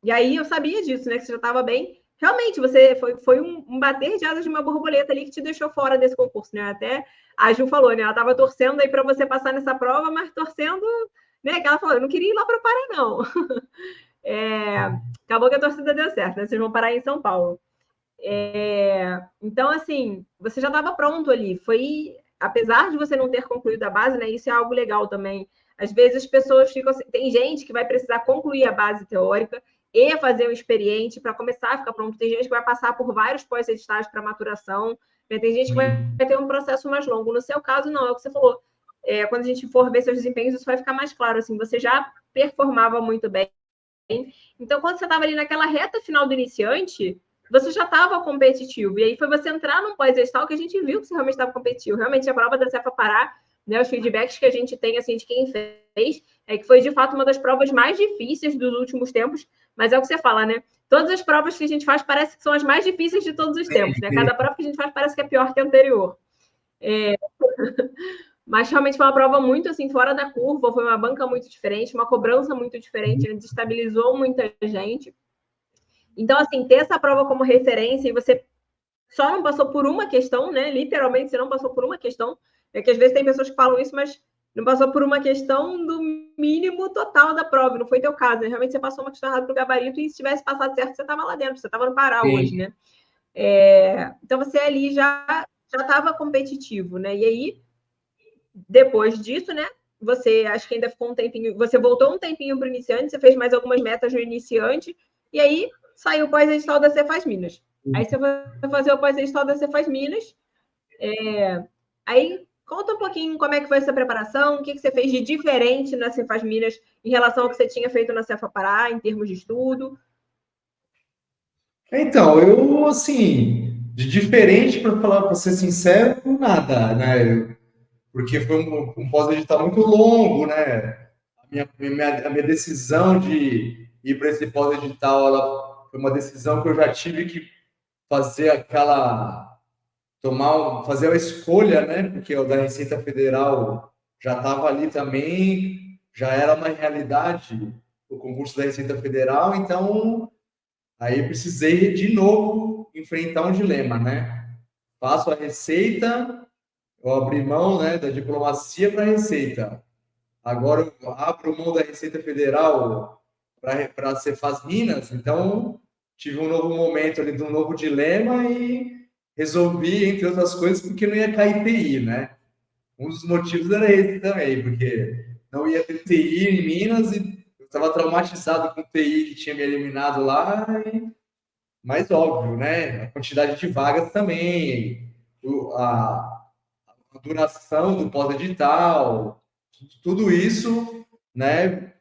E aí eu sabia disso, né? Que você já estava bem. Realmente, você foi um bater de asas de uma borboleta ali que te deixou fora desse concurso, né? Até a Ju falou, né? Ela estava torcendo aí para você passar nessa prova, mas torcendo, né? Que ela falou, eu não queria ir lá para o Pará, não. Acabou que a torcida deu certo, né? Vocês vão parar em São Paulo. Então, assim, você já estava pronto ali. Foi, apesar de você não ter concluído a base, né? Isso é algo legal também. Às vezes as pessoas ficam assim, tem gente que vai precisar concluir a base teórica e fazer o experiente para começar a ficar pronto. Tem gente que vai passar por vários pós-editais para maturação. Né? Tem gente que vai ter um processo mais longo. No seu caso, não, é o que você falou. Quando a gente for ver seus desempenhos, isso vai ficar mais claro. Assim, você já performava muito bem. Então, quando você estava ali naquela reta final do iniciante, você já estava competitivo. E aí foi você entrar num pós-edital que a gente viu que você realmente estava competitivo. Realmente, a prova da Cefa Pará, né, os feedbacks que a gente tem assim, de quem fez, é que foi, de fato, uma das provas mais difíceis dos últimos tempos. Mas é o que você fala, né? Todas as provas que a gente faz parece que são as mais difíceis de todos os tempos, né? Cada prova que a gente faz parece que é pior que a anterior. Mas realmente foi uma prova muito assim, fora da curva, foi uma banca muito diferente, uma cobrança muito diferente, né? Desestabilizou muita gente. Então, assim, ter essa prova como referência e você só não passou por uma questão, né? Literalmente, você não passou por uma questão. É que às vezes tem pessoas que falam isso, mas não passou por uma questão do mínimo total da prova. Não foi teu caso, né? Realmente você passou uma questão errada para o gabarito e se tivesse passado certo, você estava lá dentro, você estava no Pará hoje, né? Então você ali já estava competitivo, né? E aí, depois disso, né? Você acho que ainda ficou um tempinho, você voltou um tempinho para o iniciante, você fez mais algumas metas no iniciante, e aí saiu o pós-edital da Cefaz Minas. Aí você vai fazer o pós-edital da Cefaz Minas. Aí conta um pouquinho como é que foi essa preparação, o que você fez de diferente na Cefaz Minas em relação ao que você tinha feito na Cefa Pará, em termos de estudo. Então, eu, assim, de diferente, para ser sincero, nada, né? Porque foi um pós-edital muito longo, né? A minha decisão de ir para esse pós-edital, ela foi uma decisão que eu já tive que fazer fazer a escolha, né? Porque o da Receita Federal já estava ali também, já era uma realidade o concurso da Receita Federal, então aí precisei de novo enfrentar um dilema, né? Faço a Receita, eu abri mão, né, da diplomacia para a Receita. Agora eu abro mão da Receita Federal para ser Cefaz Minas, então tive um novo momento ali, de um novo dilema e resolvi, entre outras coisas, porque não ia cair TI, né? Um dos motivos era esse também, porque não ia ter TI em Minas e eu estava traumatizado com o TI que tinha me eliminado lá, mas óbvio, né? A quantidade de vagas também, a duração do pós-edital, tudo isso, né,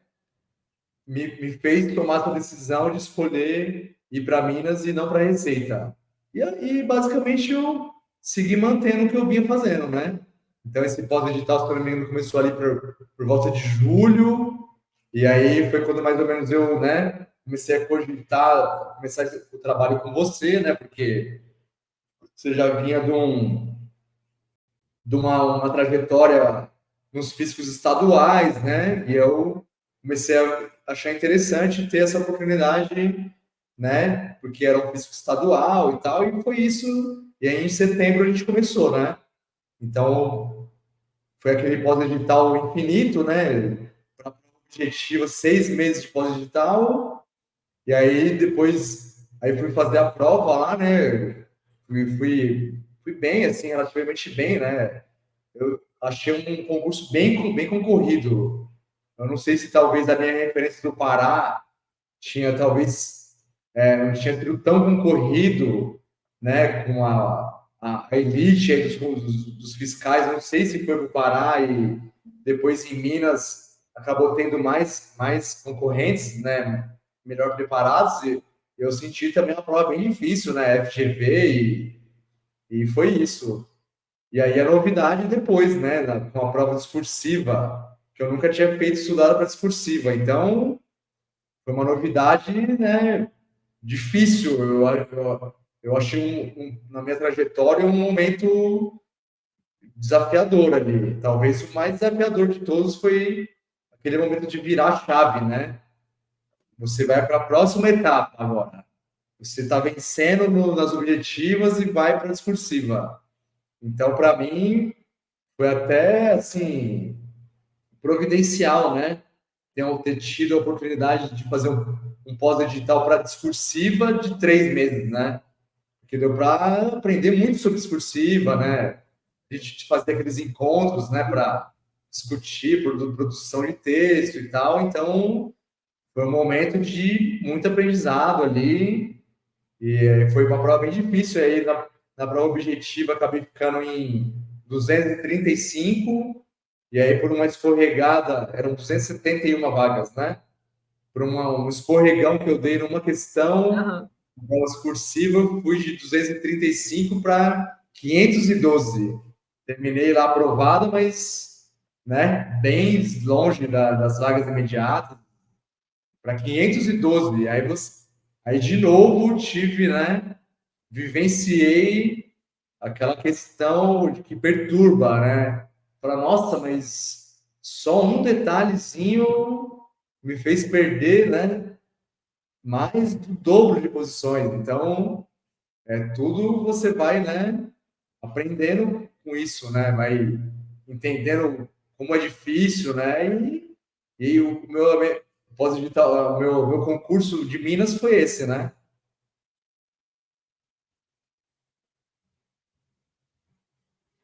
me fez tomar essa decisão de escolher ir para Minas e não para Receita. E basicamente eu segui mantendo o que eu vinha fazendo, né? Então esse pós-edital, se não me engano, começou ali por volta de julho, e aí foi quando mais ou menos eu, né, comecei a cogitar, começar o trabalho com você, né? Porque você já vinha de uma trajetória nos físicos estaduais, né? E eu comecei a achar interessante ter essa oportunidade, né? Porque era um físico estadual e tal, e foi isso. E aí em setembro a gente começou, né? Então foi aquele pós-edital infinito, né? Para objetivo 6 meses de pós-edital, e aí depois aí fui fazer a prova lá, né? Fui bem, assim, relativamente bem, né? Eu achei um concurso bem concorrido. Eu não sei se talvez a minha referência do Pará tinha talvez não tinha sido tão concorrido, né, com a elite aí dos fiscais. Não sei se foi para o Pará e depois em Minas acabou tendo mais concorrentes, né, melhor preparados. E eu senti também uma prova bem difícil, né, FGV, e foi isso. E aí a novidade depois, né, com a prova discursiva, que eu nunca tinha feito estudado para discursiva. Então, foi uma novidade, né, difícil. Eu achei, na minha trajetória, um momento desafiador ali. Talvez o mais desafiador de todos foi aquele momento de virar a chave, né? Você vai para a próxima etapa agora. Você está vencendo nas objetivas e vai para a discursiva. Então, para mim, foi até, assim, providencial, né? Ter tido a oportunidade de fazer um pós-edital para discursiva de 3 meses, né? Porque deu para aprender muito sobre discursiva, né? A gente fazer aqueles encontros, né? Para discutir produção de texto e tal. Então, foi um momento de muito aprendizado ali. E foi uma prova bem difícil. Aí, na prova objetiva, acabei ficando em 235, e aí por uma escorregada, eram 271 vagas, né? Por um escorregão que eu dei numa questão, uma discursiva, eu fui de 235 para 512. Terminei lá aprovado, mas, né, bem longe das vagas imediatas, para 512. Aí de novo tive, né, vivenciei aquela questão que perturba, né? Para nossa, mas só um detalhezinho me fez perder, né? Mais do dobro de posições. Então, tudo você vai, né? Aprendendo com isso, né? Vai entendendo como é difícil, né? E o meu pós-digital, meu concurso de Minas foi esse, né?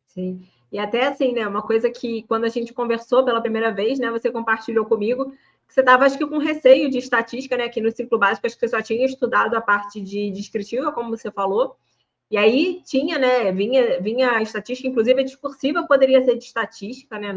Sim. E até assim, né, uma coisa que quando a gente conversou pela primeira vez, né, você compartilhou comigo que você estava, acho que com receio de estatística, né, que no ciclo básico acho que você só tinha estudado a parte de descritiva, como você falou, e aí tinha, né, vinha a estatística, inclusive a discursiva poderia ser de estatística, né,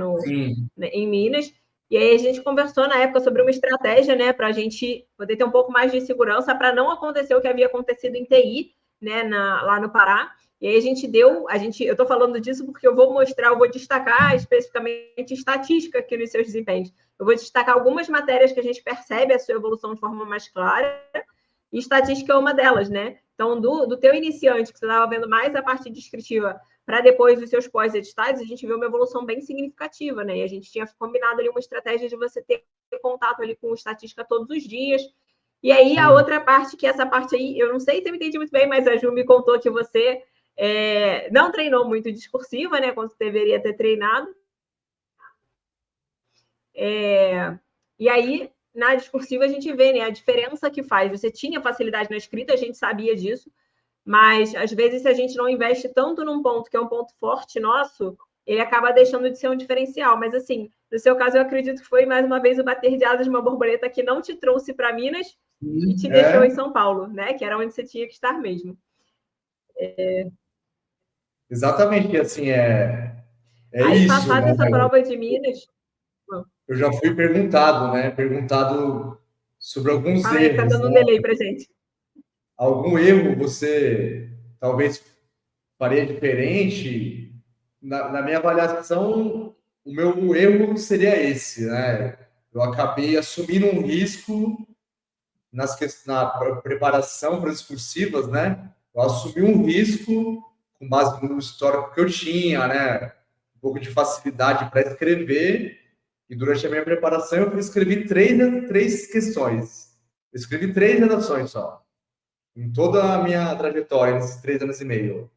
em Minas, e aí a gente conversou na época sobre uma estratégia, né, para a gente poder ter um pouco mais de segurança para não acontecer o que havia acontecido em TI, né, lá no Pará. E aí eu estou falando disso porque eu vou destacar especificamente estatística aqui nos seus desempenhos. Eu vou destacar algumas matérias que a gente percebe a sua evolução de forma mais clara, e estatística é uma delas, né? Então, do teu iniciante, que você estava vendo mais a parte descritiva, para depois dos seus pós-editais, a gente viu uma evolução bem significativa, né? E a gente tinha combinado ali uma estratégia de você ter contato ali com estatística todos os dias. E aí, a outra parte, que essa parte aí, eu não sei se eu entendi muito bem, mas a Ju me contou que você não treinou muito discursiva, né? Quando você deveria ter treinado. E aí, na discursiva, a gente vê, né, a diferença que faz. Você tinha facilidade na escrita, a gente sabia disso, mas às vezes, se a gente não investe tanto num ponto que é um ponto forte nosso, ele acaba deixando de ser um diferencial. Mas, assim, no seu caso, eu acredito que foi, mais uma vez, o bater de asas de uma borboleta que não te trouxe para Minas e te deixou em São Paulo, né? Que era onde você tinha que estar mesmo. Exatamente, assim, Aí, isso, passada né? essa prova de Minas... Eu já fui perguntado, né? Perguntado sobre alguns Fala aí que tá erros, dando um né? delay pra gente. Algum erro você talvez faria diferente? Na minha avaliação, o meu erro seria esse, né? Eu acabei assumindo um risco na preparação para as discursivas, né? Eu assumi um risco com base no histórico que eu tinha, né? Um pouco de facilidade para escrever. E durante a minha preparação eu escrevi três questões. Eu escrevi 3 redações só. Em toda a minha trajetória, nesses 3 anos e meio.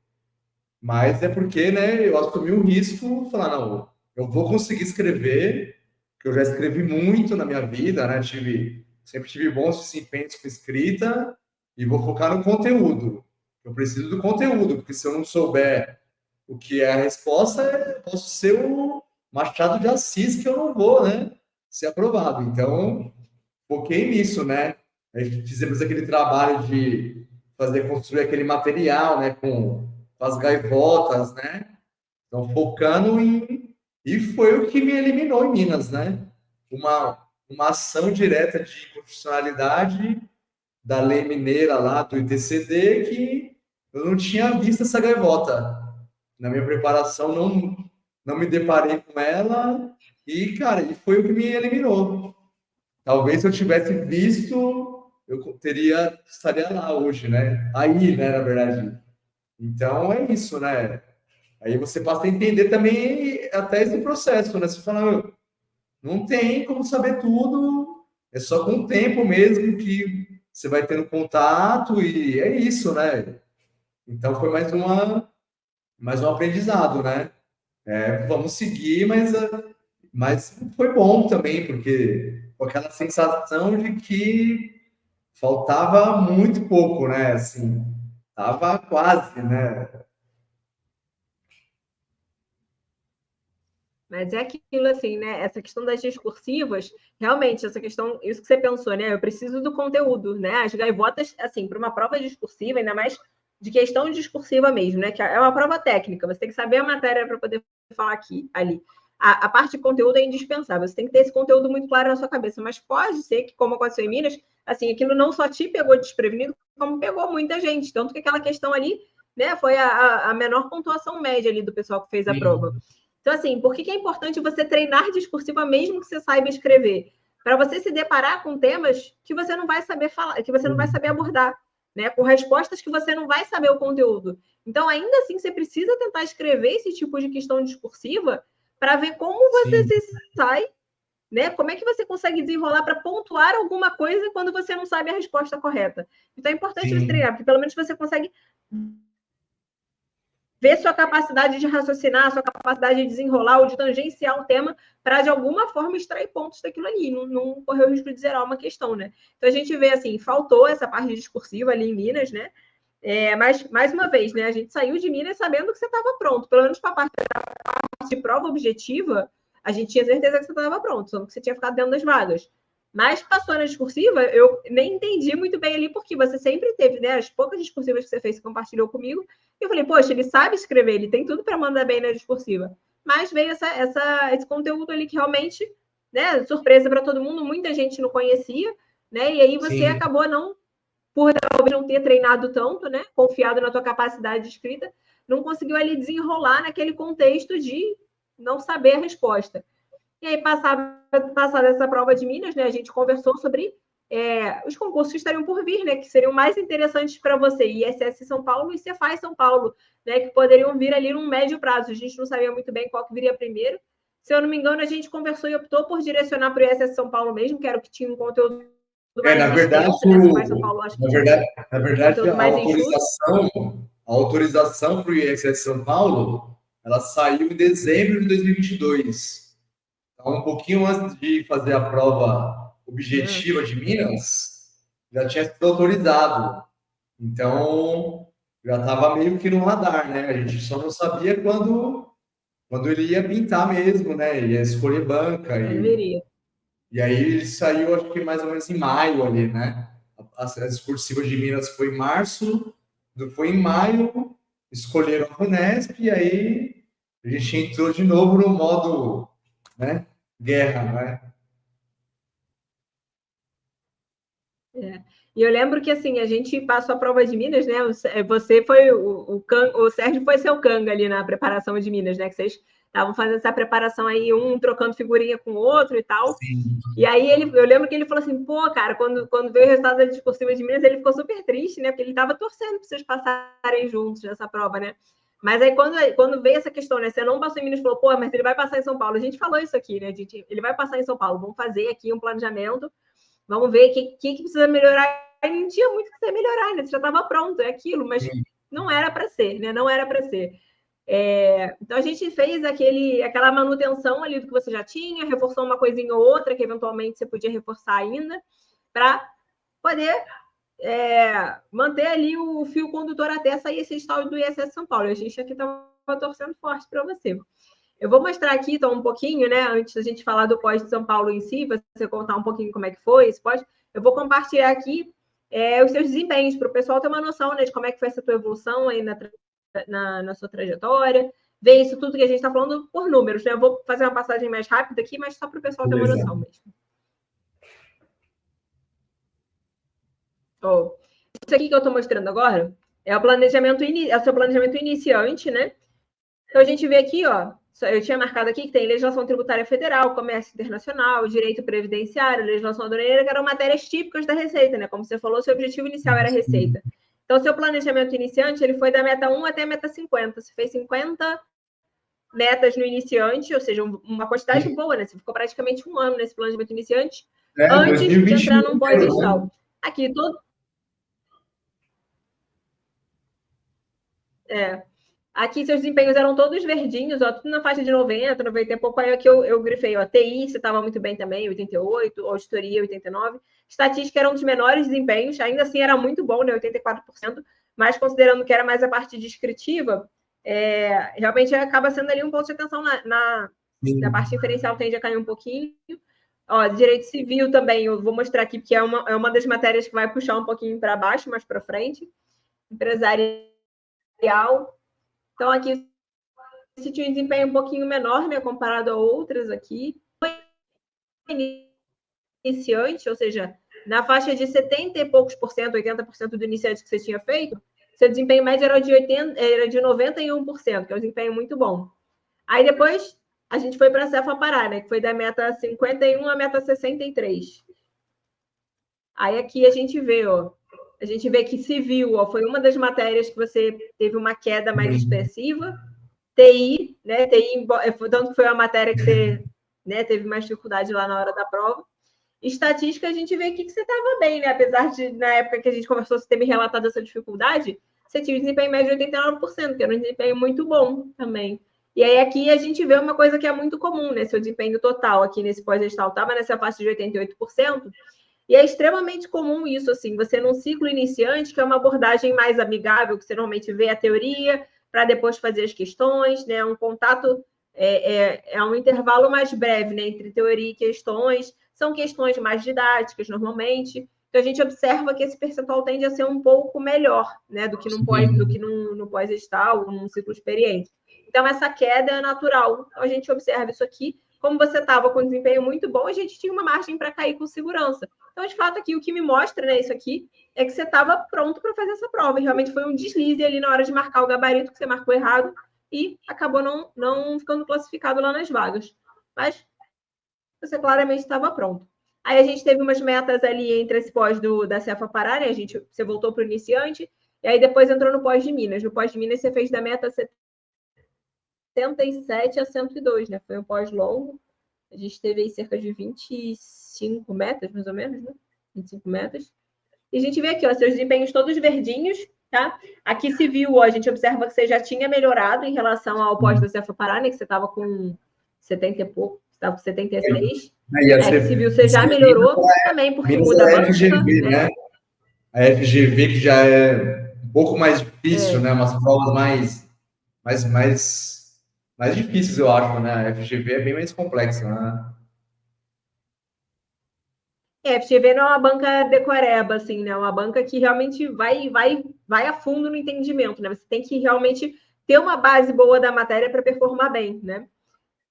Mas é porque, né, eu assumi um risco, falar, não, eu vou conseguir escrever, que eu já escrevi muito na minha vida, né? Sempre tive bons desempenhos com escrita e vou focar no conteúdo. Eu preciso do conteúdo, porque se eu não souber o que é a resposta, eu posso ser o Machado de Assis, que eu não vou, né, ser aprovado. Então, foquei nisso, né? Aí fizemos aquele trabalho de construir aquele material, né, com as gaivotas, né? Então, focando em. E foi o que me eliminou em Minas, né? Uma ação direta de inconstitucionalidade da lei mineira lá do ITCD que eu não tinha visto essa gaivota. Na minha preparação, não me deparei com ela e, cara, e foi o que me eliminou. Talvez se eu tivesse visto, estaria lá hoje, né? Aí, né, na verdade. Então é isso, né? Aí você passa a entender também até esse processo, né? Você fala, "Meu, não tem como saber tudo, é só com o tempo mesmo que você vai tendo contato e é isso, né? Então foi mais um aprendizado, né? Vamos seguir, mas foi bom também, porque com aquela sensação de que faltava muito pouco, né? Assim, tava quase, né? Mas é aquilo assim, né? Essa questão das discursivas, realmente, essa questão, isso que você pensou, né? Eu preciso do conteúdo, né? As gaivotas, assim, para uma prova discursiva, ainda mais de questão discursiva mesmo, né? Que é uma prova técnica, você tem que saber a matéria para poder falar aqui, ali. A parte de conteúdo é indispensável, você tem que ter esse conteúdo muito claro na sua cabeça, mas pode ser que, como aconteceu em Minas, assim, aquilo não só te pegou desprevenido, como pegou muita gente. Tanto que aquela questão ali, né, foi a menor pontuação média ali do pessoal que fez a prova. Então, assim, por que é importante você treinar discursiva mesmo que você saiba escrever? Para você se deparar com temas que você não vai saber falar, que você não vai saber abordar, né? Com respostas que você não vai saber o conteúdo. Então, ainda assim, você precisa tentar escrever esse tipo de questão discursiva para ver como você se sai, né? Como é que você consegue desenrolar para pontuar alguma coisa quando você não sabe a resposta correta. Então, é importante você treinar, porque pelo menos você consegue ver sua capacidade de raciocinar, sua capacidade de desenrolar ou de tangenciar um tema para, de alguma forma, extrair pontos daquilo ali, não correr o risco de zerar uma questão, né? Então, a gente vê, assim, faltou essa parte discursiva ali em Minas, né? Mas, mais uma vez, né, a gente saiu de Minas sabendo que você estava pronto, pelo menos para a parte de prova objetiva, a gente tinha certeza que você estava pronto, só que você tinha ficado dentro das vagas. Mas passou na discursiva, eu nem entendi muito bem ali, porque você sempre teve, né? As poucas discursivas que você fez, que compartilhou comigo, e eu falei, poxa, ele sabe escrever, ele tem tudo para mandar bem na discursiva. Mas veio esse conteúdo ali que realmente, né, surpresa para todo mundo, muita gente não conhecia, né? E aí você acabou por talvez não ter treinado tanto, né? Confiado na tua capacidade de escrita, não conseguiu ali desenrolar naquele contexto de não saber a resposta. E aí, passada essa prova de Minas, né, a gente conversou sobre os concursos que estariam por vir, né, que seriam mais interessantes para você, ISS São Paulo e Cefaz São Paulo, né, que poderiam vir ali num médio prazo. A gente não sabia muito bem qual que viria primeiro. Se eu não me engano, a gente conversou e optou por direcionar para o ISS São Paulo mesmo, que era o que tinha um conteúdo mais extenso, né? Cefaz São Paulo, acho que na verdade, conteúdo mais enxuto. a autorização para o ISS São Paulo, ela saiu em dezembro de 2022. Então, um pouquinho antes de fazer a prova objetiva de Minas, já tinha sido autorizado. Então, já estava meio que no radar, né? A gente só não sabia quando ele ia pintar mesmo, né? Ia escolher banca. E aí ele saiu, acho que mais ou menos em maio ali, né? As discursivas de Minas foi em março, foi em maio, escolheram a Unesp, e aí a gente entrou de novo no modo, né? Guerra, né? E eu lembro que assim, a gente passou a prova de Minas, né? Você foi o Sérgio foi seu canga ali na preparação de Minas, né? Que vocês estavam fazendo essa preparação aí, um trocando figurinha com o outro e tal. Sim. E aí eu lembro que ele falou assim, pô, cara, quando veio o resultado da discursiva de Minas, ele ficou super triste, né? Porque ele estava torcendo para vocês passarem juntos nessa prova, né? Mas aí quando veio essa questão, né? Você não passou em Minas, falou, pô, mas ele vai passar em São Paulo. A gente falou isso aqui, né? Ele vai passar em São Paulo, vamos fazer aqui um planejamento. Vamos ver o que precisa melhorar. Aí não tinha muito que você melhorar, né? Você já estava pronto, é aquilo, mas não era para ser, né? Não era para ser. Então a gente fez aquela manutenção ali do que você já tinha, reforçou uma coisinha ou outra que eventualmente você podia reforçar ainda, para poder manter ali o fio condutor até sair esse estado do ISS São Paulo. A gente aqui estava torcendo forte para você. Eu vou mostrar aqui, então, um pouquinho, né? Antes da gente falar do pós de São Paulo em si, você contar um pouquinho como é que foi esse pós. Eu vou compartilhar aqui os seus desempenhos, para o pessoal ter uma noção, né, de como é que foi essa tua evolução aí na sua trajetória, ver isso tudo que a gente está falando por números, né? Eu vou fazer uma passagem mais rápida aqui, mas só para o pessoal ter uma noção mesmo. Isso aqui que eu estou mostrando agora é o seu planejamento iniciante, né? Então, a gente vê aqui, ó, eu tinha marcado aqui que tem legislação tributária federal, comércio internacional, direito previdenciário, legislação aduaneira, que eram matérias típicas da Receita, né? Como você falou, seu objetivo inicial era a Receita. Então, seu planejamento iniciante, ele foi da meta 1 até a meta 50. Você fez 50 metas no iniciante, ou seja, uma quantidade boa, né? Você ficou praticamente um ano nesse planejamento iniciante, antes de entrar num pós-edital. Aqui, Aqui seus desempenhos eram todos verdinhos, ó, tudo na faixa de 90, 90 e pouco. Aí aqui eu grifei, ó, TI, você estava muito bem também, 88, auditoria, 89. Estatística era um dos menores desempenhos, ainda assim era muito bom, né, 84%, mas considerando que era mais a parte descritiva, realmente acaba sendo ali um ponto de atenção na parte inferencial, tende a cair um pouquinho. Ó, direito civil também, eu vou mostrar aqui, porque é uma das matérias que vai puxar um pouquinho para baixo, mais para frente. Empresarial. Então, aqui você tinha um desempenho um pouquinho menor, né, comparado a outras aqui. Iniciante, ou seja, na faixa de 70 e poucos por cento, 80% do iniciante que você tinha feito, seu desempenho médio era de 91%, que é um desempenho muito bom. Aí depois a gente foi para a Cefa Pará, né, que foi da meta 51 à meta 63. Aí aqui a gente vê, ó, que civil, ó, foi uma das matérias que você teve uma queda mais expressiva. TI, né? TI, tanto que foi a matéria que você, né, teve mais dificuldade lá na hora da prova. Estatística, a gente vê aqui que você estava bem, né? Apesar de, na época que a gente conversou, você ter me relatado essa dificuldade, você tinha um desempenho médio de 89%, que era um desempenho muito bom também. E aí aqui a gente vê uma coisa que é muito comum, né? Seu desempenho total aqui nesse pós-gestal estava nessa faixa de 88%, e é extremamente comum isso, assim, você num ciclo iniciante, que é uma abordagem mais amigável, que você normalmente vê a teoria, para depois fazer as questões, né? Um contato é um intervalo mais breve, né, entre teoria e questões. São questões mais didáticas, normalmente. Então, a gente observa que esse percentual tende a ser um pouco melhor, né, do que no pós-edital, num ciclo experiente. Então, essa queda é natural. Então, a gente observa isso aqui. Como você estava com um desempenho muito bom, a gente tinha uma margem para cair com segurança. Então, de fato, aqui o que me mostra, né, isso aqui, é que você estava pronto para fazer essa prova. E realmente foi um deslize ali na hora de marcar o gabarito, que você marcou errado, e acabou não ficando classificado lá nas vagas. Mas você claramente estava pronto. Aí a gente teve umas metas ali entre esse pós da Cefa Pará, né? Você voltou para o iniciante, e aí depois entrou no pós de Minas. No pós de Minas, você fez da meta 77 a 102, né? Foi um pós longo. A gente teve aí cerca de 25 metas, mais ou menos, né? 25 metas. E a gente vê aqui, ó, seus desempenhos todos verdinhos, tá? Aqui civil, ó, a gente observa que você já tinha melhorado em relação ao pós da Cefa Pará, né? Que você estava com 70 e pouco, você estava com 76. Aqui civil você já melhorou também, porque muda a banca, FGV, né? A FGV, que já é um pouco mais difícil, né? Umas provas mais mais difíceis, eu acho, né? A FGV é bem mais complexa, né? É, a FGV não é uma banca decoreba, assim, né? É uma banca que realmente vai a fundo no entendimento, né? Você tem que realmente ter uma base boa da matéria para performar bem, né?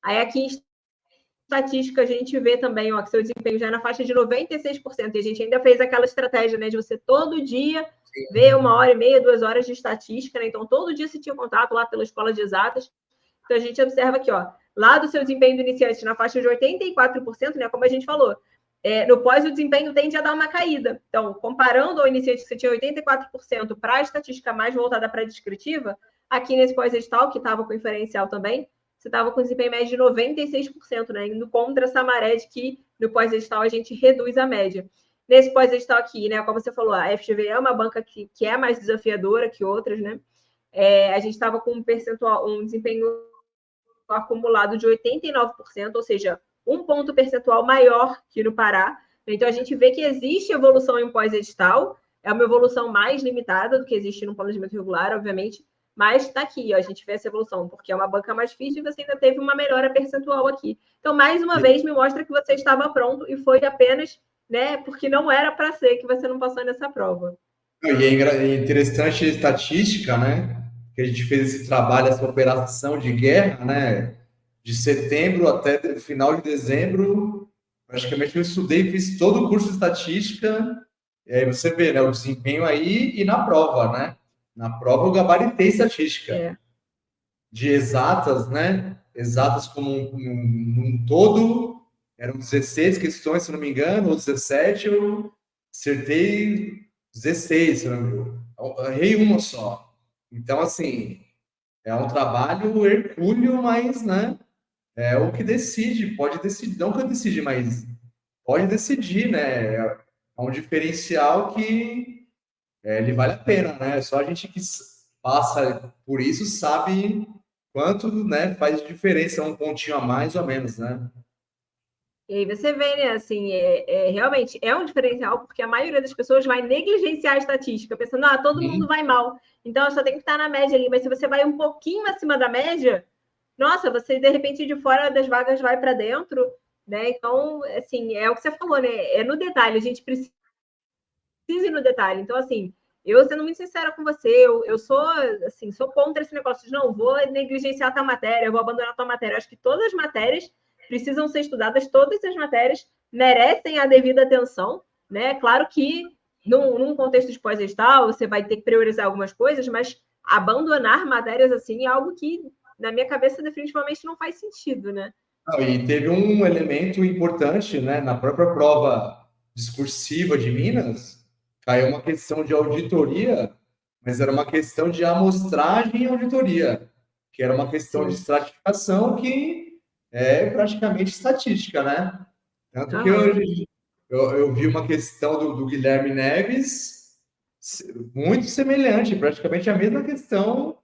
Aí aqui em estatística a gente vê também, ó, que seu desempenho já é na faixa de 96%. E a gente ainda fez aquela estratégia, né, de você todo dia ver 1h30, 2 horas de estatística, né? Então todo dia você tinha contato lá pela escola de exatas. Então a gente observa aqui, ó, lá do seu desempenho do iniciante na faixa de 84%, né? Como a gente falou, no pós o desempenho tende a dar uma caída. Então, comparando ao iniciante que você tinha 84% para a estatística mais voltada para a descritiva, aqui nesse pós-edital, que estava com inferencial também, você estava com desempenho médio de 96%, né? Indo contra essa maré de que no pós-edital a gente reduz a média. Nesse pós-edital aqui, né? Como você falou, a FGV é uma banca que é mais desafiadora que outras, né? A gente estava com um percentual, um desempenho acumulado de 89%, ou seja, um ponto percentual maior que no Pará. Então, a gente vê que existe evolução em pós-edital, é uma evolução mais limitada do que existe no planejamento regular, obviamente, mas está aqui, ó, a gente vê essa evolução, porque é uma banca mais difícil e você ainda teve uma melhora percentual aqui. Então, mais uma vez, me mostra que você estava pronto e foi apenas, né, porque não era para ser que você não passou nessa prova. E é interessante a estatística, né? Que a gente fez esse trabalho, essa operação de guerra, né? De setembro até o final de dezembro, praticamente eu estudei, fiz todo o curso de estatística. E aí você vê, né? O desempenho aí e na prova, né? Na prova eu gabaritei estatística. De exatas, né? Exatas como um todo, eram 16 questões, se não me engano, ou 17, eu acertei 16, se não me engano. Eu errei uma só. Então, assim, é um trabalho hercúleo, mas, né? É o que decide, pode decidir, não que eu decidi, mas pode decidir, né? É um diferencial que ele vale a pena, né? Só a gente que passa por isso sabe quanto, né, faz diferença um pontinho a mais ou a menos, né? E aí você vê, né, assim, realmente é um diferencial, porque a maioria das pessoas vai negligenciar a estatística, pensando, todo mundo vai mal, então eu só tenho que estar na média ali, mas se você vai um pouquinho acima da média, nossa, você de repente de fora das vagas vai para dentro, né? Então, assim, é o que você falou, né? É no detalhe, a gente precisa ir no detalhe. Então, assim, eu sendo muito sincera com você, eu sou, assim, sou contra esse negócio de não vou negligenciar a tua matéria, vou abandonar a tua matéria. Eu acho que todas as matérias precisam ser estudadas, todas as matérias merecem a devida atenção, né? Claro que num contexto de pós-edital, você vai ter que priorizar algumas coisas, mas abandonar matérias assim é algo que, na minha cabeça, definitivamente não faz sentido, né? Não, e teve um elemento importante, né, na própria prova discursiva de Minas, caiu uma questão de auditoria, mas era uma questão de amostragem e auditoria, que era uma questão de estratificação que é praticamente estatística, né? Tanto que eu vi uma questão do Guilherme Neves muito semelhante, praticamente a mesma questão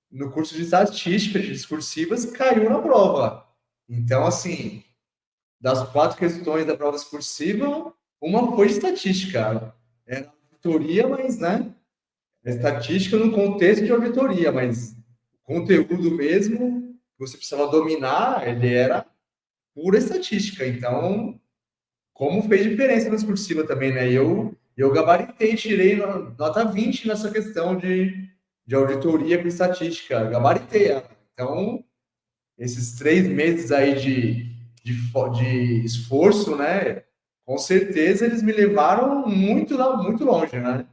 no curso de estatística de discursivas caiu na prova. Então, assim, das 4 questões da prova discursiva, uma foi de estatística. Era auditoria, mas, né? Estatística no contexto de auditoria, mas o conteúdo mesmo, você precisava dominar, ele era pura estatística. Então, como fez diferença na discursiva também, né? Eu gabaritei, tirei nota 20 nessa questão de auditoria com estatística. Gabaritei ela. Então, esses 3 meses aí de esforço, né? Com certeza eles me levaram muito, muito longe, né?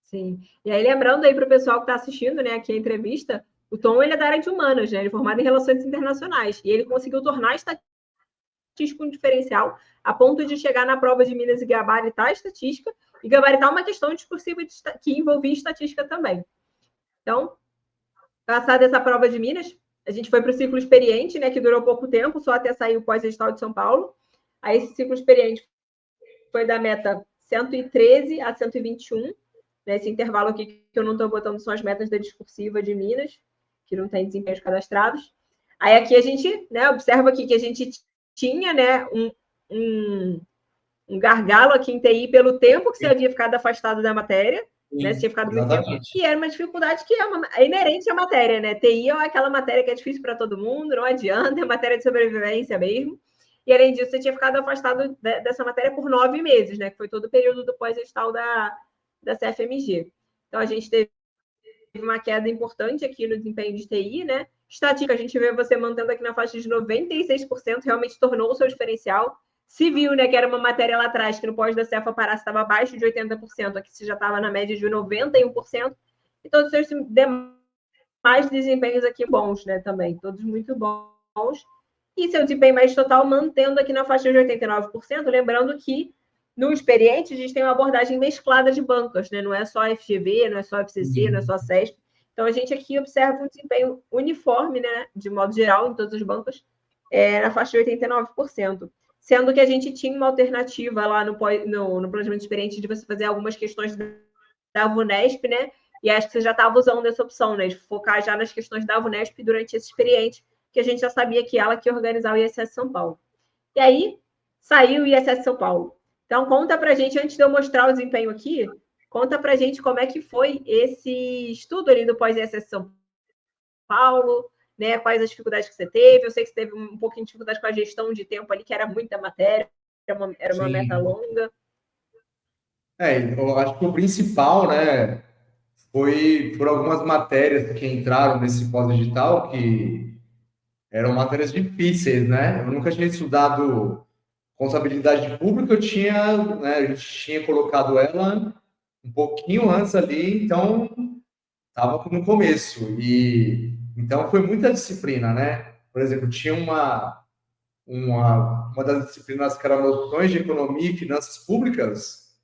Sim. E aí, lembrando aí para o pessoal que está assistindo, né, aqui a entrevista, o Tom ele é da área de humanas, né? Ele é formado em relações internacionais. E ele conseguiu tornar a estatística um diferencial a ponto de chegar na prova de Minas e gabaritar a estatística e gabaritar uma questão discursiva que envolvia estatística também. Então, passada essa prova de Minas, a gente foi para o ciclo experiente, né, que durou pouco tempo, só até sair o pós-edital de São Paulo. Aí esse ciclo experiente foi da meta 113 a 121, nesse intervalo aqui que eu não estou botando são as metas da discursiva de Minas, que não tem desempenhos cadastrados. Aí aqui a gente, né, observa aqui que a gente tinha, né, um gargalo aqui em TI pelo tempo que você havia ficado afastado da matéria, né? Você Sim, tinha ficado muito tempo. exatamente. E era uma dificuldade que é inerente à matéria, né? TI é aquela matéria que é difícil para todo mundo, não adianta, é matéria de sobrevivência mesmo. E além disso, você tinha ficado afastado dessa matéria por 9 meses, né? Que foi todo o período do pós-edital da CFMG. Então a gente teve uma queda importante aqui no desempenho de TI, né? Estatística, a gente vê você mantendo aqui na faixa de 96%, realmente tornou o seu diferencial. Se viu, né, que era uma matéria lá atrás, que no pós da Cefa Pará estava abaixo de 80%, aqui você já estava na média de 91%, e todos os seus demais desempenhos aqui bons, né, também, todos muito bons. E seu desempenho mais total mantendo aqui na faixa de 89%, lembrando que no experiente a gente tem uma abordagem mesclada de bancas, né? Não é só FGV, não é só FCC, não é só CESP. Então a gente aqui observa um desempenho uniforme, né, de modo geral, em todos os bancos, na faixa de 89%. Sendo que a gente tinha uma alternativa lá no planejamento experiente de você fazer algumas questões da VUNESP, né? E acho que você já estava usando essa opção, né? De focar já nas questões da VUNESP durante esse experiente, que a gente já sabia que ela que ia organizar o ISS São Paulo. E aí, saiu o ISS São Paulo. Então, conta pra gente, antes de eu mostrar o desempenho aqui, conta pra gente como é que foi esse estudo ali do pós-ISS São Paulo, né? Quais as dificuldades que você teve. Eu sei que você teve um pouquinho de dificuldade com a gestão de tempo ali, que era muita matéria, era uma meta Sim. longa. Eu acho que o principal, né, foi por algumas matérias que entraram nesse pós-digital que eram matérias difíceis, né? Eu nunca tinha estudado contabilidade pública, eu tinha, né, a gente tinha colocado ela um pouquinho antes ali, então estava no começo. E então foi muita disciplina, né? Por exemplo, tinha uma das disciplinas que era noções de economia e finanças públicas,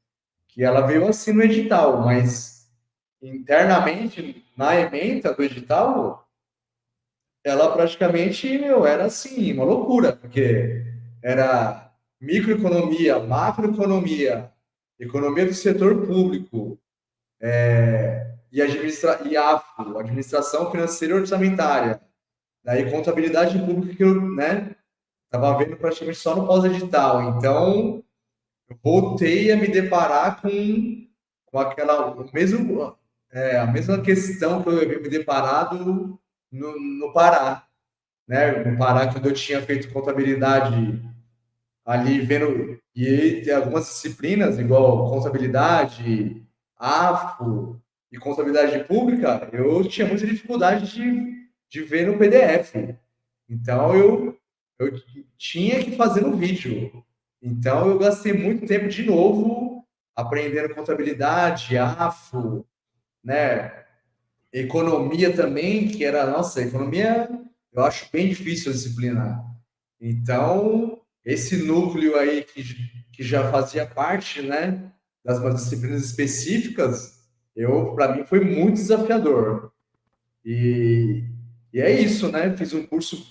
que ela veio assim no edital, mas internamente, na ementa do edital, ela praticamente, meu, era assim, uma loucura, porque era microeconomia, macroeconomia, economia do setor público, e AFO, Administração Financeira e Orçamentária, daí contabilidade pública que eu, né, estava vendo praticamente só no pós-edital. Então, eu voltei a me deparar com a mesma questão que eu havia me deparado no Pará, né? No Pará, quando eu tinha feito contabilidade ali, vendo, e aí tem algumas disciplinas, igual contabilidade, AFO e contabilidade pública, eu tinha muita dificuldade de ver no PDF. Então, eu tinha que fazer no vídeo. Então, eu gastei muito tempo de novo aprendendo contabilidade, AFO, né? Economia também, que era, nossa, economia eu acho bem difícil a disciplina. Então, esse núcleo aí que já fazia parte, né, das disciplinas específicas, para mim foi muito desafiador. E, e é isso, né? Fiz um curso,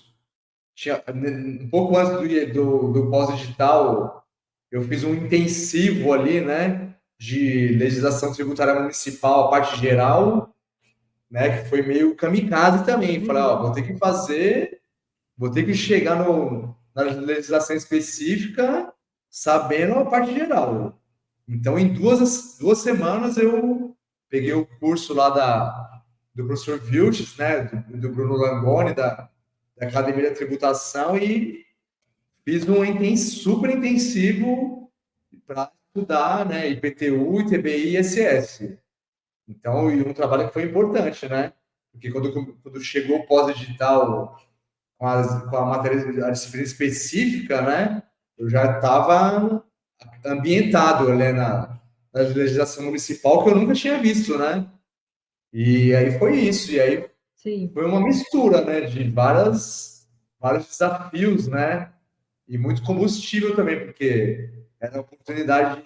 um pouco antes do pós-digital, eu fiz um intensivo ali, né, de legislação tributária municipal, a parte geral, né, que foi meio kamikaze também. Falei, ó, vou ter que chegar na legislação específica sabendo a parte geral. Então, em duas semanas, eu peguei o curso lá do professor Vilches, né, do Bruno Langoni, da Academia da Tributação, e fiz super intensivo para estudar, né, IPTU, ITBI e ISS. Então, e um trabalho que foi importante, né? Porque quando chegou o pós-digital com a matéria, a disciplina específica, né? Eu já estava ambientado, né, na legislação municipal que eu nunca tinha visto, né? E aí foi isso. E aí Sim. foi uma mistura, né, de vários desafios, né? E muito combustível também, porque era a oportunidade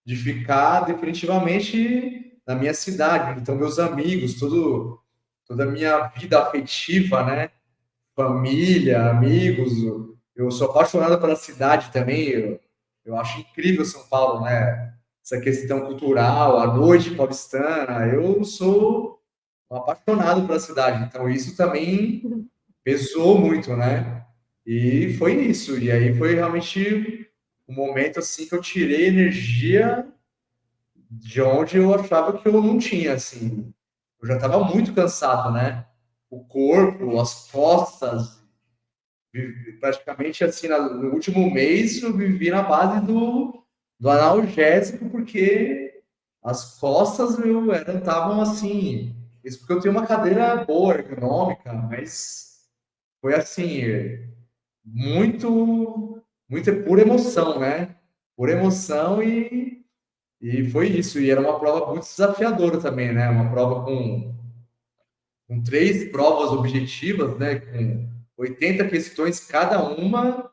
de ficar definitivamente na minha cidade. Então, meus amigos, toda a minha vida afetiva, né? Família, amigos. Eu sou apaixonado pela cidade também. Eu acho incrível São Paulo, né? Essa questão cultural, a noite paulistana. Eu sou apaixonado pela cidade. Então, isso também pesou muito, né? E foi isso. E aí foi realmente um momento assim que eu tirei energia de onde eu achava que eu não tinha, assim. Eu já estava muito cansado, né? O corpo, as costas, praticamente assim, no último mês eu vivi na base do analgésico, porque as costas, meu, estavam assim. Isso porque eu tenho uma cadeira boa, ergonômica, mas foi assim, muito pura emoção, né? Pura emoção e foi isso. E era uma prova muito desafiadora também, né? Uma prova com 3 provas objetivas, né? Com 80 questões cada uma,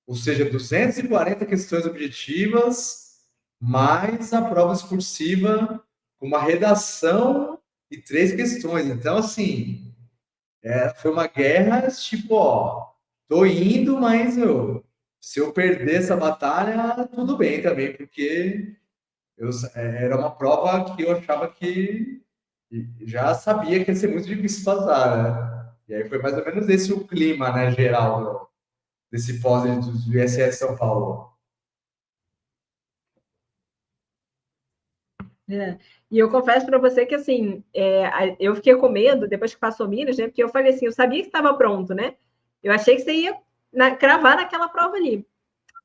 ou seja, 240 questões objetivas, mais a prova discursiva com uma redação e 3 questões. Então, assim, foi uma guerra, tipo, ó, tô indo, mas se eu perder essa batalha, tudo bem também, porque era uma prova que eu achava que já sabia que ia ser muito difícil passar, né? E aí foi mais ou menos esse o clima, né, geral desse pós do ISS São Paulo. É. E eu confesso para você que, assim, eu fiquei com medo depois que passou Minas, né? Porque eu falei assim, eu sabia que estava pronto, né? Eu achei que você ia cravar naquela prova ali.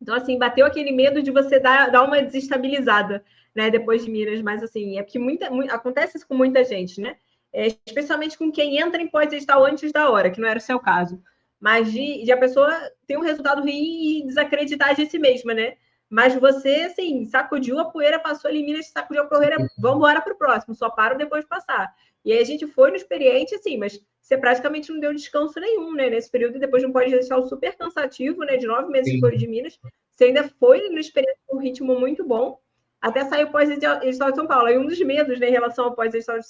Então, assim, bateu aquele medo de você dar uma desestabilizada, né? Depois de Minas. Mas, assim, é porque acontece isso com muita gente, né? Especialmente com quem entra em pós-edital antes da hora, que não era o seu caso. Mas de a pessoa ter um resultado ruim e desacreditar de si mesma, né? Mas você, assim, sacudiu a poeira, passou, elimina, sacudiu a poeira, vamos embora para o próximo, só para depois de passar. E aí a gente foi no experiente, assim, mas você praticamente não deu descanso nenhum, né? Nesse período, e depois de um pós-edital super cansativo, né? De 9 meses de Folha de Minas, você ainda foi no experiente com um ritmo muito bom, até sair o pós-edital de São Paulo. E um dos medos, né, em relação ao pós-edital de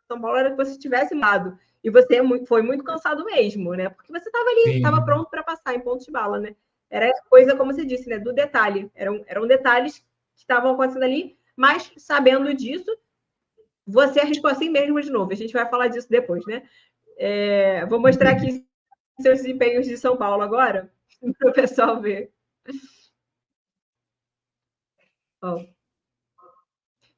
São Paulo era que você tivesse mudado. E você foi muito cansado mesmo, né? Porque você estava ali, estava pronto para passar em pontos de bala, né? Era coisa, como você disse, né? Do detalhe. Eram detalhes que estavam acontecendo ali, mas sabendo disso, você arriscou assim mesmo de novo. A gente vai falar disso depois, né? Vou mostrar aqui seus desempenhos de São Paulo agora, para o pessoal ver. Ó.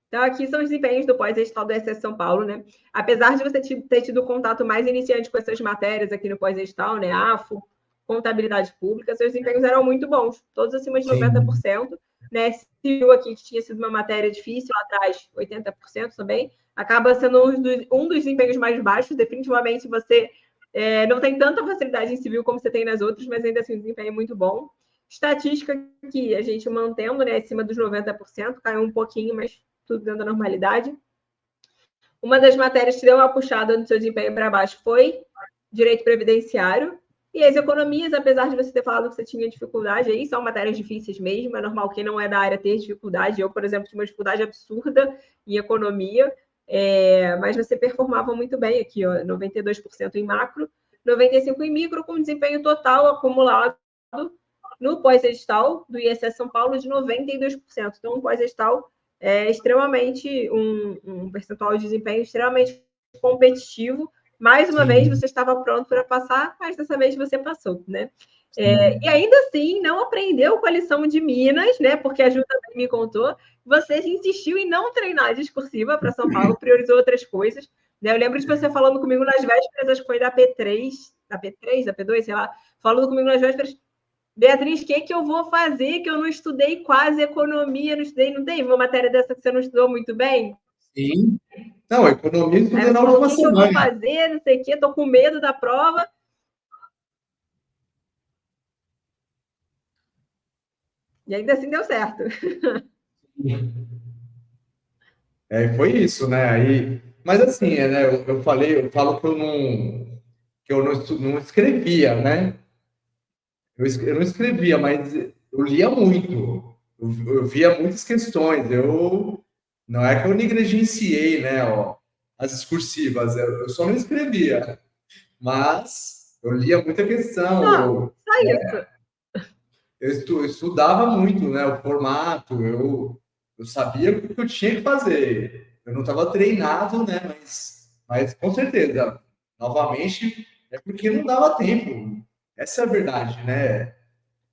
Então, aqui são os desempenhos do pós-edital do SS São Paulo, né? Apesar de você ter tido contato mais iniciante com essas matérias aqui no pós-edital, né? AFO, contabilidade pública, seus desempenhos eram muito bons, todos acima de 90%, né? Se viu aqui que tinha sido uma matéria difícil lá atrás, 80% também, acaba sendo um dos desempenhos mais baixos. Definitivamente você não tem tanta facilidade em civil como você tem nas outras, mas ainda assim o desempenho é muito bom. Estatística que a gente mantendo, né, acima dos 90%, caiu um pouquinho, mas tudo dentro da normalidade. Uma das matérias que deu uma puxada no seu desempenho para baixo foi direito previdenciário. E as economias, apesar de você ter falado que você tinha dificuldade aí, são matérias difíceis mesmo, é normal quem não é da área ter dificuldade. Eu, por exemplo, tinha uma dificuldade absurda em economia, mas você performava muito bem aqui, ó, 92% em macro, 95% em micro, com desempenho total acumulado no pós-edital do ISS São Paulo de 92%. Então, um pós-edital extremamente, um percentual de desempenho extremamente competitivo. Mais uma vez, você estava pronto para passar, mas dessa vez você passou, né? E ainda assim, não aprendeu com a lição de Minas, né? Porque a Ju também me contou, você insistiu em não treinar discursiva para São Paulo, priorizou outras coisas. Né? Eu lembro de você falando comigo nas vésperas, acho que foi da P3, da P3, da P2, sei lá, falando comigo nas vésperas, Beatriz, o que eu vou fazer que eu não estudei quase economia, não estudei, não tem uma matéria dessa que você não estudou muito bem? Sim. Não, economia estudei na última semana. O que eu vou fazer, não sei o quê, estou com medo da prova. E ainda assim deu certo. Foi isso, né? Aí, mas assim, né? Eu falo que eu não escrevia, né? Eu não escrevia, mas eu lia muito. Eu via muitas questões. Não é que eu negligenciei, né? Ó, as discursivas. Eu só não escrevia, mas eu lia muita questão. Não, só isso. Eu estudava muito, né? O formato. Eu sabia o que eu tinha que fazer. Eu não estava treinado, né? Mas com certeza, novamente, é porque não dava tempo. Essa é a verdade, né?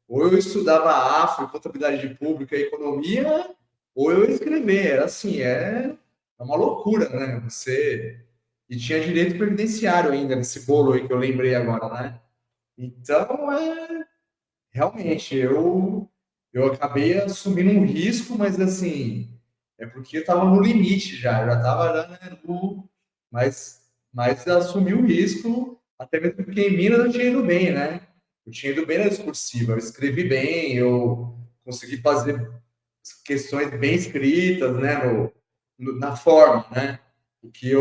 Ou eu estudava AFO, contabilidade pública e economia, ou eu escrever. Era assim, é uma loucura, né? E tinha direito previdenciário ainda nesse bolo aí que eu lembrei agora, né? Então, realmente, eu acabei assumindo um risco, mas assim, é porque eu estava no limite já, eu já estava já, né, mas assumi o risco, até mesmo porque em Minas eu tinha ido bem, né? Eu tinha ido bem na discursiva, eu escrevi bem, eu consegui fazer questões bem escritas, né, na forma, né? O que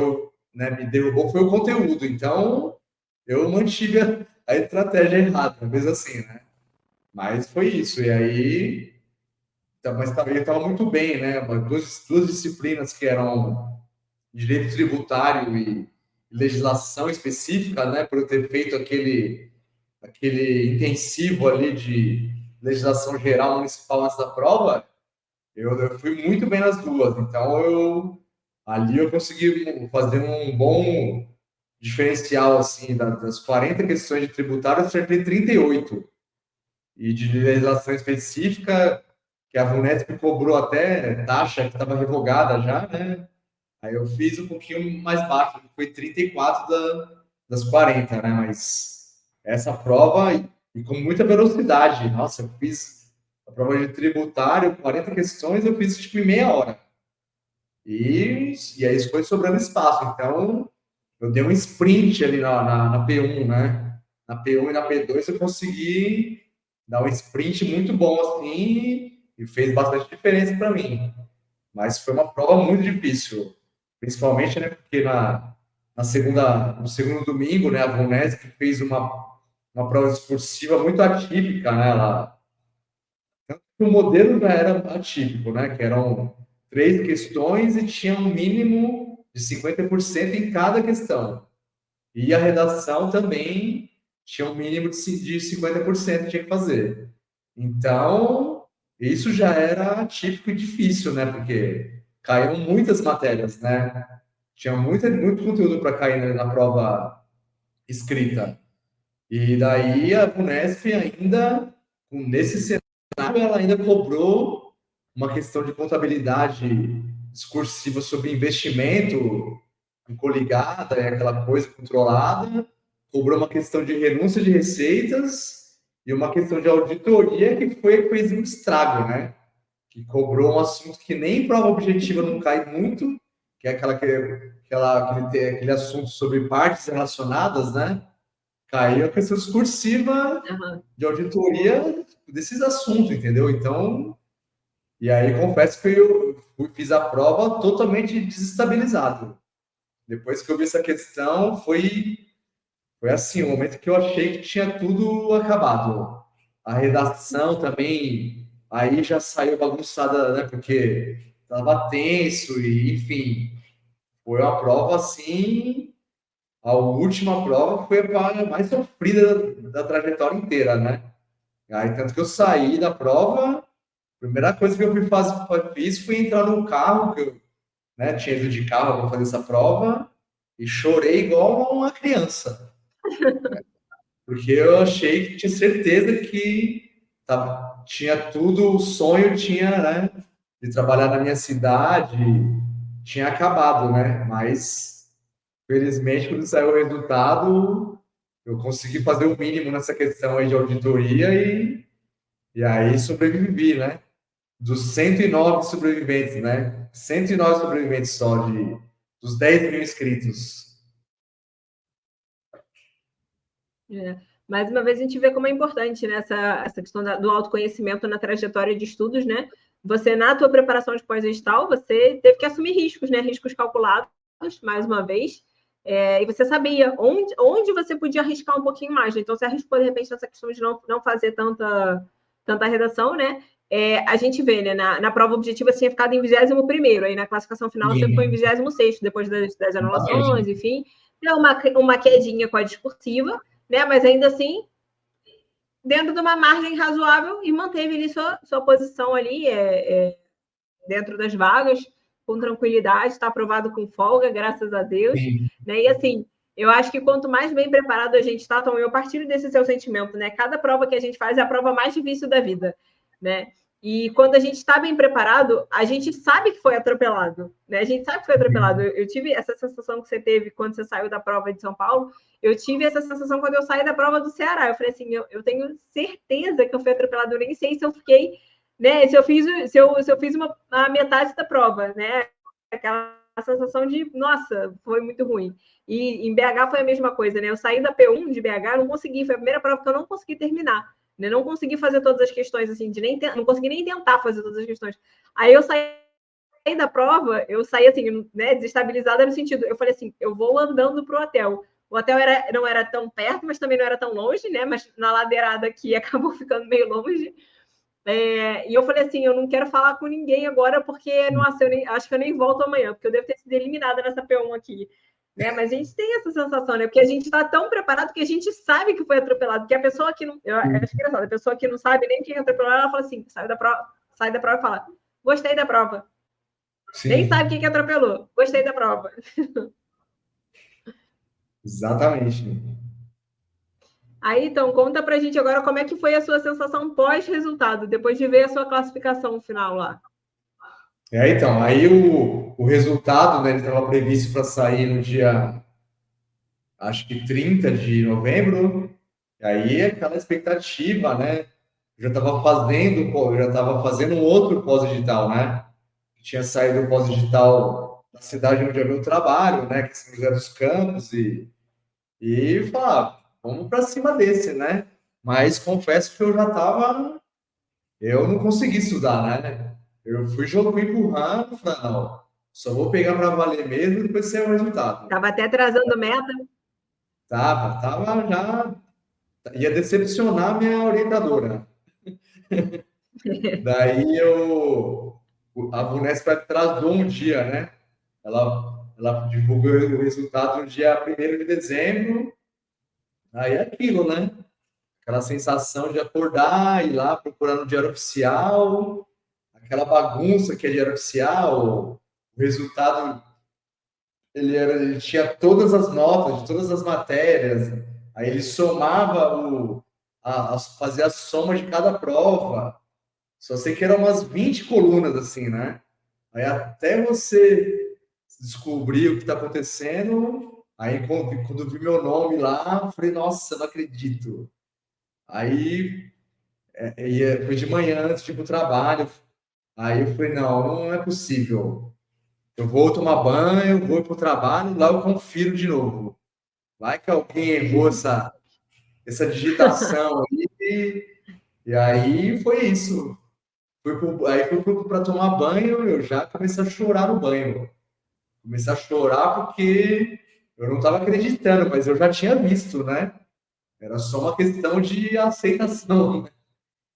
né, me derrubou foi o conteúdo, então eu mantive a estratégia errada, mesmo assim, né? Mas foi isso. E aí, mas também estava muito bem, né? Duas disciplinas que eram direito tributário e legislação específica, né? Por eu ter feito aquele intensivo ali de legislação geral municipal antes da prova, eu fui muito bem nas duas. Então, ali eu consegui fazer um bom diferencial, assim, das 40 questões de tributário, eu acertei 38. E de legislação específica, que a Vunesp cobrou até taxa que estava revogada já, né? Aí eu fiz um pouquinho mais baixo, foi 34 das 40, né? Mas essa prova, e com muita velocidade, nossa, eu fiz a prova de tributário, 40 questões, eu fiz tipo em meia hora. E aí isso foi sobrando espaço. Então, eu dei um sprint ali na P1, né? Na P1 e na P2 eu consegui dar um sprint muito bom assim e fez bastante diferença para mim. Mas foi uma prova muito difícil, principalmente, né? Porque no segundo domingo, né? A Vunesp fez uma prova discursiva muito atípica, né? O modelo já era atípico, né? Que eram 3 questões e tinha um mínimo de 50% em cada questão. E a redação também tinha um mínimo de 50% que tinha que fazer. Então, isso já era atípico e difícil, né? Porque caíram muitas matérias, né? Tinha muito conteúdo para cair na prova escrita. E daí a Unesp ainda, nesse cenário, ela ainda cobrou uma questão de contabilidade discursiva sobre investimento coligada, aquela coisa controlada, cobrou uma questão de renúncia de receitas e uma questão de auditoria que fez um estrago, né? Que cobrou um assunto que nem prova objetiva não cai muito, que é aquele assunto sobre partes relacionadas, né? Caiu a questão discursiva de auditoria desses assuntos, entendeu? Então, e aí confesso que eu fiz a prova totalmente desestabilizado. Depois que eu vi essa questão, foi assim, o momento que eu achei que tinha tudo acabado. A redação também, aí já saiu bagunçada, né? Porque estava tenso e, enfim, foi uma prova assim. A última prova foi a mais sofrida da trajetória inteira, né? Aí, tanto que eu saí da prova, a primeira coisa que eu fiz foi entrar no carro, que eu, né, tinha ido de carro para fazer essa prova, e chorei igual uma criança. Porque eu achei que tinha certeza que tinha tudo, o sonho tinha, né, de trabalhar na minha cidade, tinha acabado, né? Mas, felizmente, quando saiu o resultado, eu consegui fazer o mínimo nessa questão aí de auditoria e aí sobrevivi, né? Dos 109 sobreviventes, né? 109 sobreviventes só dos 10 mil inscritos. Mais uma vez a gente vê como é importante, né, essa questão do autoconhecimento na trajetória de estudos, né? Você, na tua preparação de pós-edital, você teve que assumir riscos, né? Riscos calculados, mais uma vez, e você sabia onde você podia arriscar um pouquinho mais. Né? Então, você arriscou, de repente, nessa questão de não fazer tanta redação, né? A gente vê, né? Na prova objetiva, você tinha ficado em 21º, aí na classificação final você ficou em 26º, depois das anulações, enfim. Deu uma quedinha com a discursiva, né? Mas ainda assim, dentro de uma margem razoável e manteve ali sua posição ali dentro das vagas, com tranquilidade, está aprovado com folga, graças a Deus. Né? E assim, eu acho que quanto mais bem preparado a gente está, Tom, eu partilho desse seu sentimento, né? Cada prova que a gente faz é a prova mais difícil da vida, né? E quando a gente está bem preparado, a gente sabe que foi atropelado, né? A gente sabe que foi atropelado. Eu tive essa sensação que você teve quando você saiu da prova de São Paulo. Eu tive essa sensação quando eu saí da prova do Ceará. Eu falei assim, eu tenho certeza que eu fui atropelado. Eu nem sei se eu fiquei, né? Se eu fiz a metade da prova, né? Aquela sensação de, nossa, foi muito ruim. E em BH foi a mesma coisa, né? Eu saí da P1 de BH, não consegui. Foi a primeira prova que eu não consegui terminar. Né? Não consegui fazer todas as questões, assim, não consegui nem tentar fazer todas as questões. Aí eu saí da prova, eu saí assim, né, desestabilizada no sentido, eu falei assim, eu vou andando pro hotel. O hotel não era tão perto, mas também não era tão longe, né? Mas na ladeirada aqui acabou ficando meio longe. E eu falei assim, eu não quero falar com ninguém agora, porque, nossa, acho que eu nem volto amanhã, porque eu devo ter sido eliminada nessa P1 aqui. Né? Mas a gente tem essa sensação, né? Porque a gente está tão preparado que a gente sabe que foi atropelado, que a pessoa que não. Eu acho engraçado, a pessoa que não sabe nem quem atropelou, ela fala assim, sai da prova e fala, gostei da prova. Sim, Nem sabe quem que atropelou, gostei da prova. exatamente. Aí, então, conta pra gente agora como é que foi a sua sensação pós-resultado, depois de ver a sua classificação final lá. Então, aí o resultado, né, ele estava previsto para sair no dia, acho que 30 de novembro, e aí aquela expectativa, né? Eu já estava fazendo um outro pós-digital, né? Tinha saído o pós-digital da cidade onde é meu trabalho, né? Que é São José dos Campos, e falar, vamos para cima desse, né? Mas confesso que eu não consegui estudar, né? Eu fui empurrando, falei, não, só vou pegar para valer mesmo e depois ser o resultado. Tava até trazendo meta. Tava já, ia decepcionar minha orientadora. Daí a Vunesp atrasou um dia, né? Ela divulgou o resultado no dia 1º de dezembro, aí é aquilo, né? Aquela sensação de acordar, ir lá procurar no Diário Oficial, aquela bagunça que é Diário Oficial, o resultado, ele tinha todas as notas de todas as matérias, aí ele somava fazia a soma de cada prova, só sei que eram umas 20 colunas, assim, né? Aí até você descobrir o que está acontecendo, aí quando eu vi meu nome lá, eu falei, nossa, não acredito. Aí foi de manhã, antes de ir pro trabalho, aí eu falei, não, não é possível. Eu vou tomar banho, vou pro trabalho, lá eu confiro de novo. Vai que alguém errou essa digitação aí, e aí foi isso. Aí fui para tomar banho, eu já comecei a chorar no banho. Comecei a chorar porque eu não estava acreditando, mas eu já tinha visto, né? Era só uma questão de aceitação, né?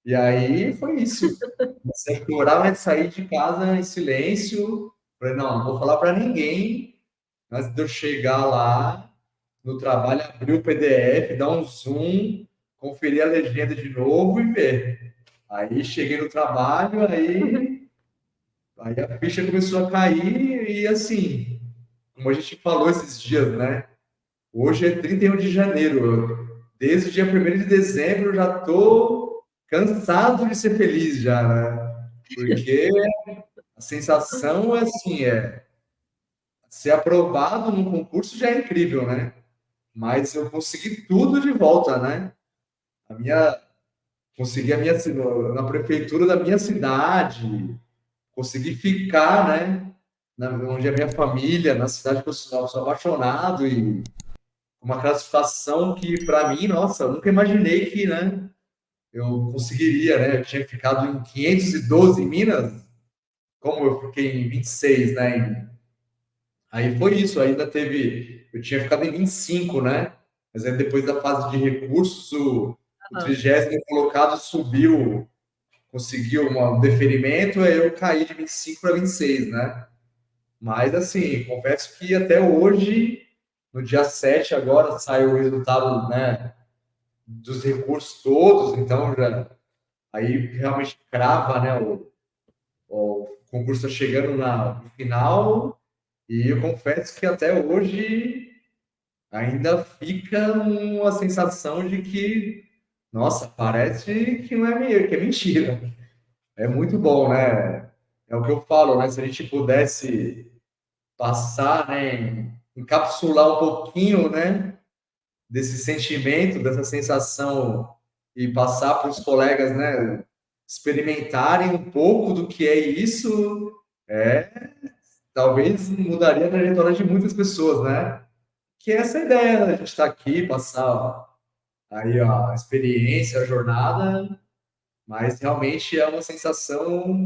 E aí foi isso. Comecei a chorar, mas saí de casa em silêncio. Falei, não vou falar para ninguém. Antes de eu chegar lá no trabalho, abrir o PDF, dar um zoom, conferir a legenda de novo e ver. Aí cheguei no trabalho, aí a ficha começou a cair e assim, como a gente falou esses dias, né? Hoje é 31 de janeiro. Desde o dia 1º de dezembro eu já tô cansado de ser feliz já, né? Porque a sensação é assim, ser aprovado num concurso já é incrível, né? Mas eu consegui tudo de volta, né? A minha consegui a minha na prefeitura da minha cidade, consegui ficar, né? Onde é a minha família, na cidade que eu sou apaixonado e uma classificação que, para mim, nossa, eu nunca imaginei que, né, eu conseguiria, né? Eu tinha ficado em 512 em Minas, como eu fiquei em 26, né? Aí foi isso, ainda teve. Eu tinha ficado em 25, né? Mas aí depois da fase de recursos, o 30º colocado subiu, conseguiu um deferimento, aí eu caí de 25 para 26, né? Mas, assim, confesso que até hoje, no dia 7 agora, saiu o resultado, né, dos recursos todos, então já aí realmente crava, né, o concurso está chegando no final, e eu confesso que até hoje ainda fica uma sensação de que, nossa, parece que não é meio, que é mentira. É muito bom, né? É o que eu falo, né? Se a gente pudesse passar, né? Encapsular um pouquinho, né? Desse sentimento, dessa sensação e passar para os colegas, né? Experimentarem um pouco do que é isso, talvez mudaria a trajetória de muitas pessoas, né? Que é essa ideia, né? A gente estar aqui, passar aí a experiência, a jornada, mas realmente é uma sensação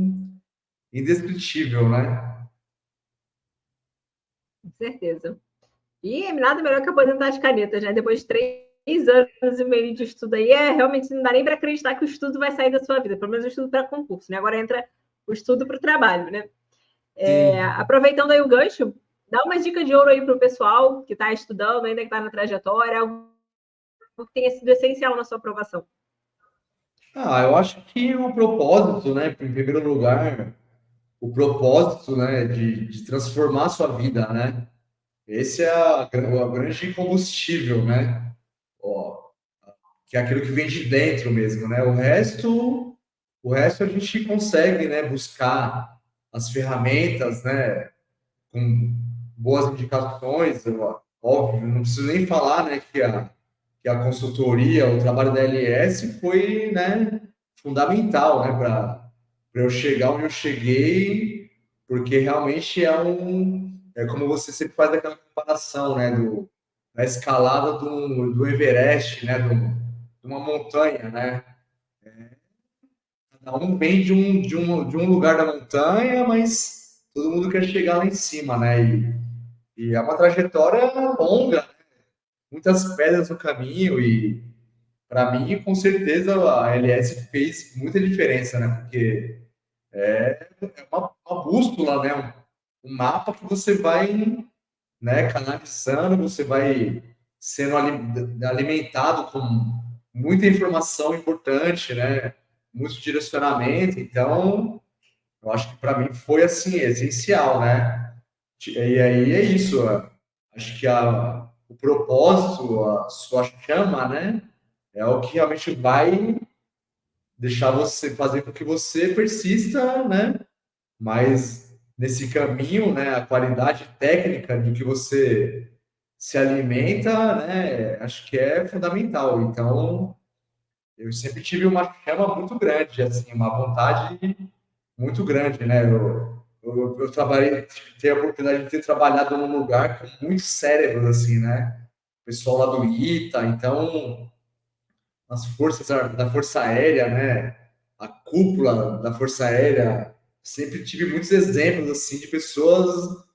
indescritível, né? Com certeza. E nada melhor que aposentar as canetas, né? Depois de 3 anos e meio de estudo aí, realmente não dá nem para acreditar que o estudo vai sair da sua vida, pelo menos o estudo para concurso, né? Agora entra o estudo para o trabalho, né? Sim. Aproveitando aí o gancho, dá uma dica de ouro aí para o pessoal que está estudando, ainda que está na trajetória, algo que tenha sido essencial na sua aprovação. Eu acho que o propósito, né? Em primeiro lugar, o propósito, né? De transformar a sua vida, né? Esse é o grande combustível, né? Ó, que é aquilo que vem de dentro mesmo, né? O resto a gente consegue, né? Buscar as ferramentas, né? Com boas indicações, óbvio, não preciso nem falar, né? Que a consultoria, o trabalho da LS foi, né? Fundamental, né? Para eu chegar onde eu cheguei, porque realmente é como você sempre faz aquela comparação, né? Da escalada do Everest, né? De uma montanha, né? Cada um vem de um lugar da montanha, mas todo mundo quer chegar lá em cima, né? E é uma trajetória longa, muitas pedras no caminho, e para mim, com certeza, a LS fez muita diferença, né? Porque é uma bússola, né? Um mapa que você vai, né, canalizando, você vai sendo alimentado com muita informação importante, né? Muito direcionamento. Então, eu acho que para mim foi assim essencial, né? E aí é isso. Acho que o propósito, a sua chama, né? É o que realmente vai deixar você fazer com que você persista, né? Mas nesse caminho, né? A qualidade técnica do que você se alimenta, né? Acho que é fundamental. Então, eu sempre tive uma chama muito grande, assim, uma vontade muito grande, né? Eu trabalhei, tive a oportunidade de ter trabalhado num lugar com muitos cérebros, assim, né? O pessoal lá do ITA, então, as forças da Força Aérea, né? A cúpula da Força Aérea, sempre tive muitos exemplos, assim, de pessoas,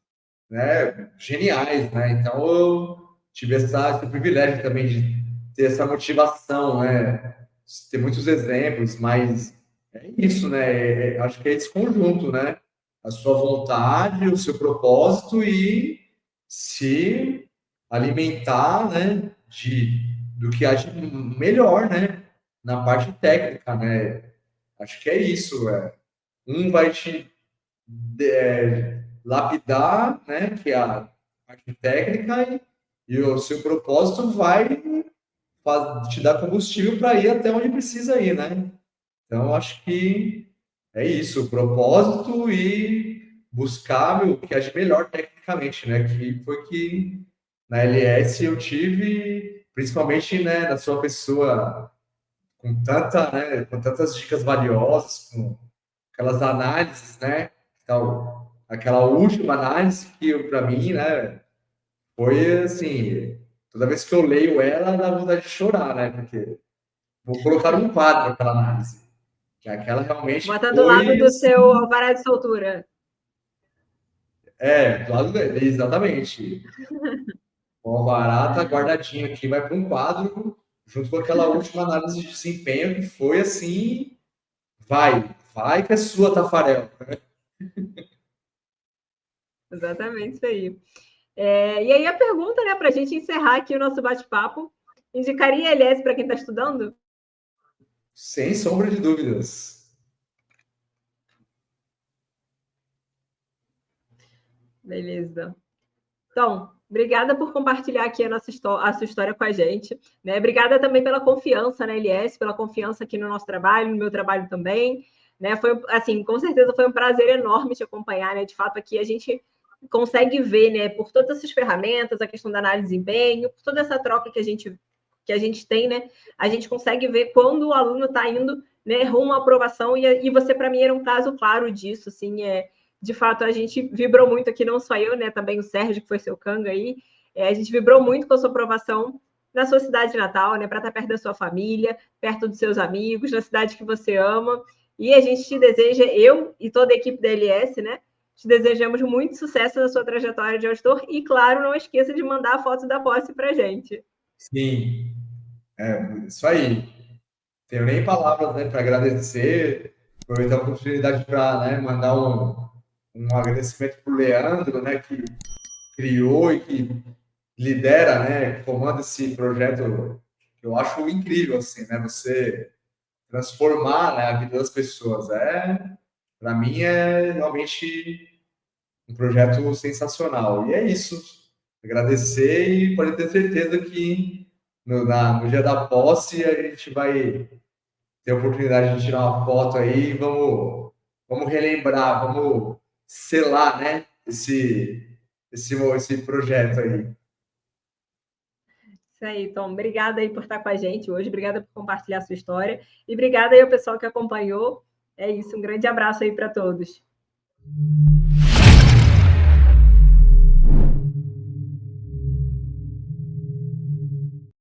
né? Geniais, né? Então, eu tive esse privilégio também de ter essa motivação, né? Ter muitos exemplos, mas é isso, né? Acho que é esse conjunto, né? A sua vontade, o seu propósito e se alimentar, né? Do que há de melhor, né? Na parte técnica, né? Acho que é isso. Um vai te lapidar, né? Que é a parte técnica e o seu propósito vai te dar combustível para ir até onde precisa ir, né? Então, acho que é isso, o propósito e buscar o que é de melhor tecnicamente, né? Que foi que na LS eu tive, principalmente, né, na sua pessoa, com tantas dicas valiosas, com aquelas análises, né? Então, aquela última análise que, para mim, né, foi assim, toda vez que eu leio ela, dá vontade de chorar, né? Porque vou colocar um quadro aquela análise. Que aquela realmente Bota do lado foi do seu assim, alvará de soltura. do lado dele, exatamente. O alvará tá guardadinho aqui, vai para um quadro, junto com aquela última análise de desempenho, que foi assim, vai que é sua, Tafarel. Exatamente isso aí. E aí a pergunta, né, para a gente encerrar aqui o nosso bate-papo, indicaria LS para quem está estudando? Sem sombra de dúvidas. Beleza. Então, obrigada por compartilhar aqui a sua história com a gente. Né? Obrigada também pela confiança na LS, pela confiança aqui no nosso trabalho, no meu trabalho também. né? Foi, assim, com certeza foi um prazer enorme te acompanhar, né? De fato, aqui a gente consegue ver, né, por todas essas ferramentas, a questão da análise de desempenho, por toda essa troca que a gente tem, né? A gente consegue ver quando o aluno está indo, né, rumo à aprovação, e você, para mim, era um caso claro disso, assim, de fato, a gente vibrou muito aqui, não só eu, né, também o Sérgio, que foi seu canga aí, a gente vibrou muito com a sua aprovação na sua cidade natal, né, para estar perto da sua família, perto dos seus amigos, na cidade que você ama, e a gente te deseja, eu e toda a equipe da LS, né, te desejamos muito sucesso na sua trajetória de auditor e, claro, não esqueça de mandar a foto da posse para a gente. Sim, isso aí. Tenho nem palavras, né, para agradecer, aproveitar a oportunidade para, né, mandar um agradecimento para o Leandro, né, que criou e que lidera, né, comanda esse projeto que eu acho incrível, assim, né, você transformar, né, a vida das pessoas. Para mim, é realmente um projeto sensacional. E é isso. Agradecer e pode ter certeza que no dia da posse a gente vai ter a oportunidade de tirar uma foto aí, vamos relembrar, vamos selar, né, esse projeto aí. Isso aí, Tom. Obrigada aí por estar com a gente hoje, obrigada por compartilhar a sua história e obrigada aí ao pessoal que acompanhou. É isso, um grande abraço aí para todos.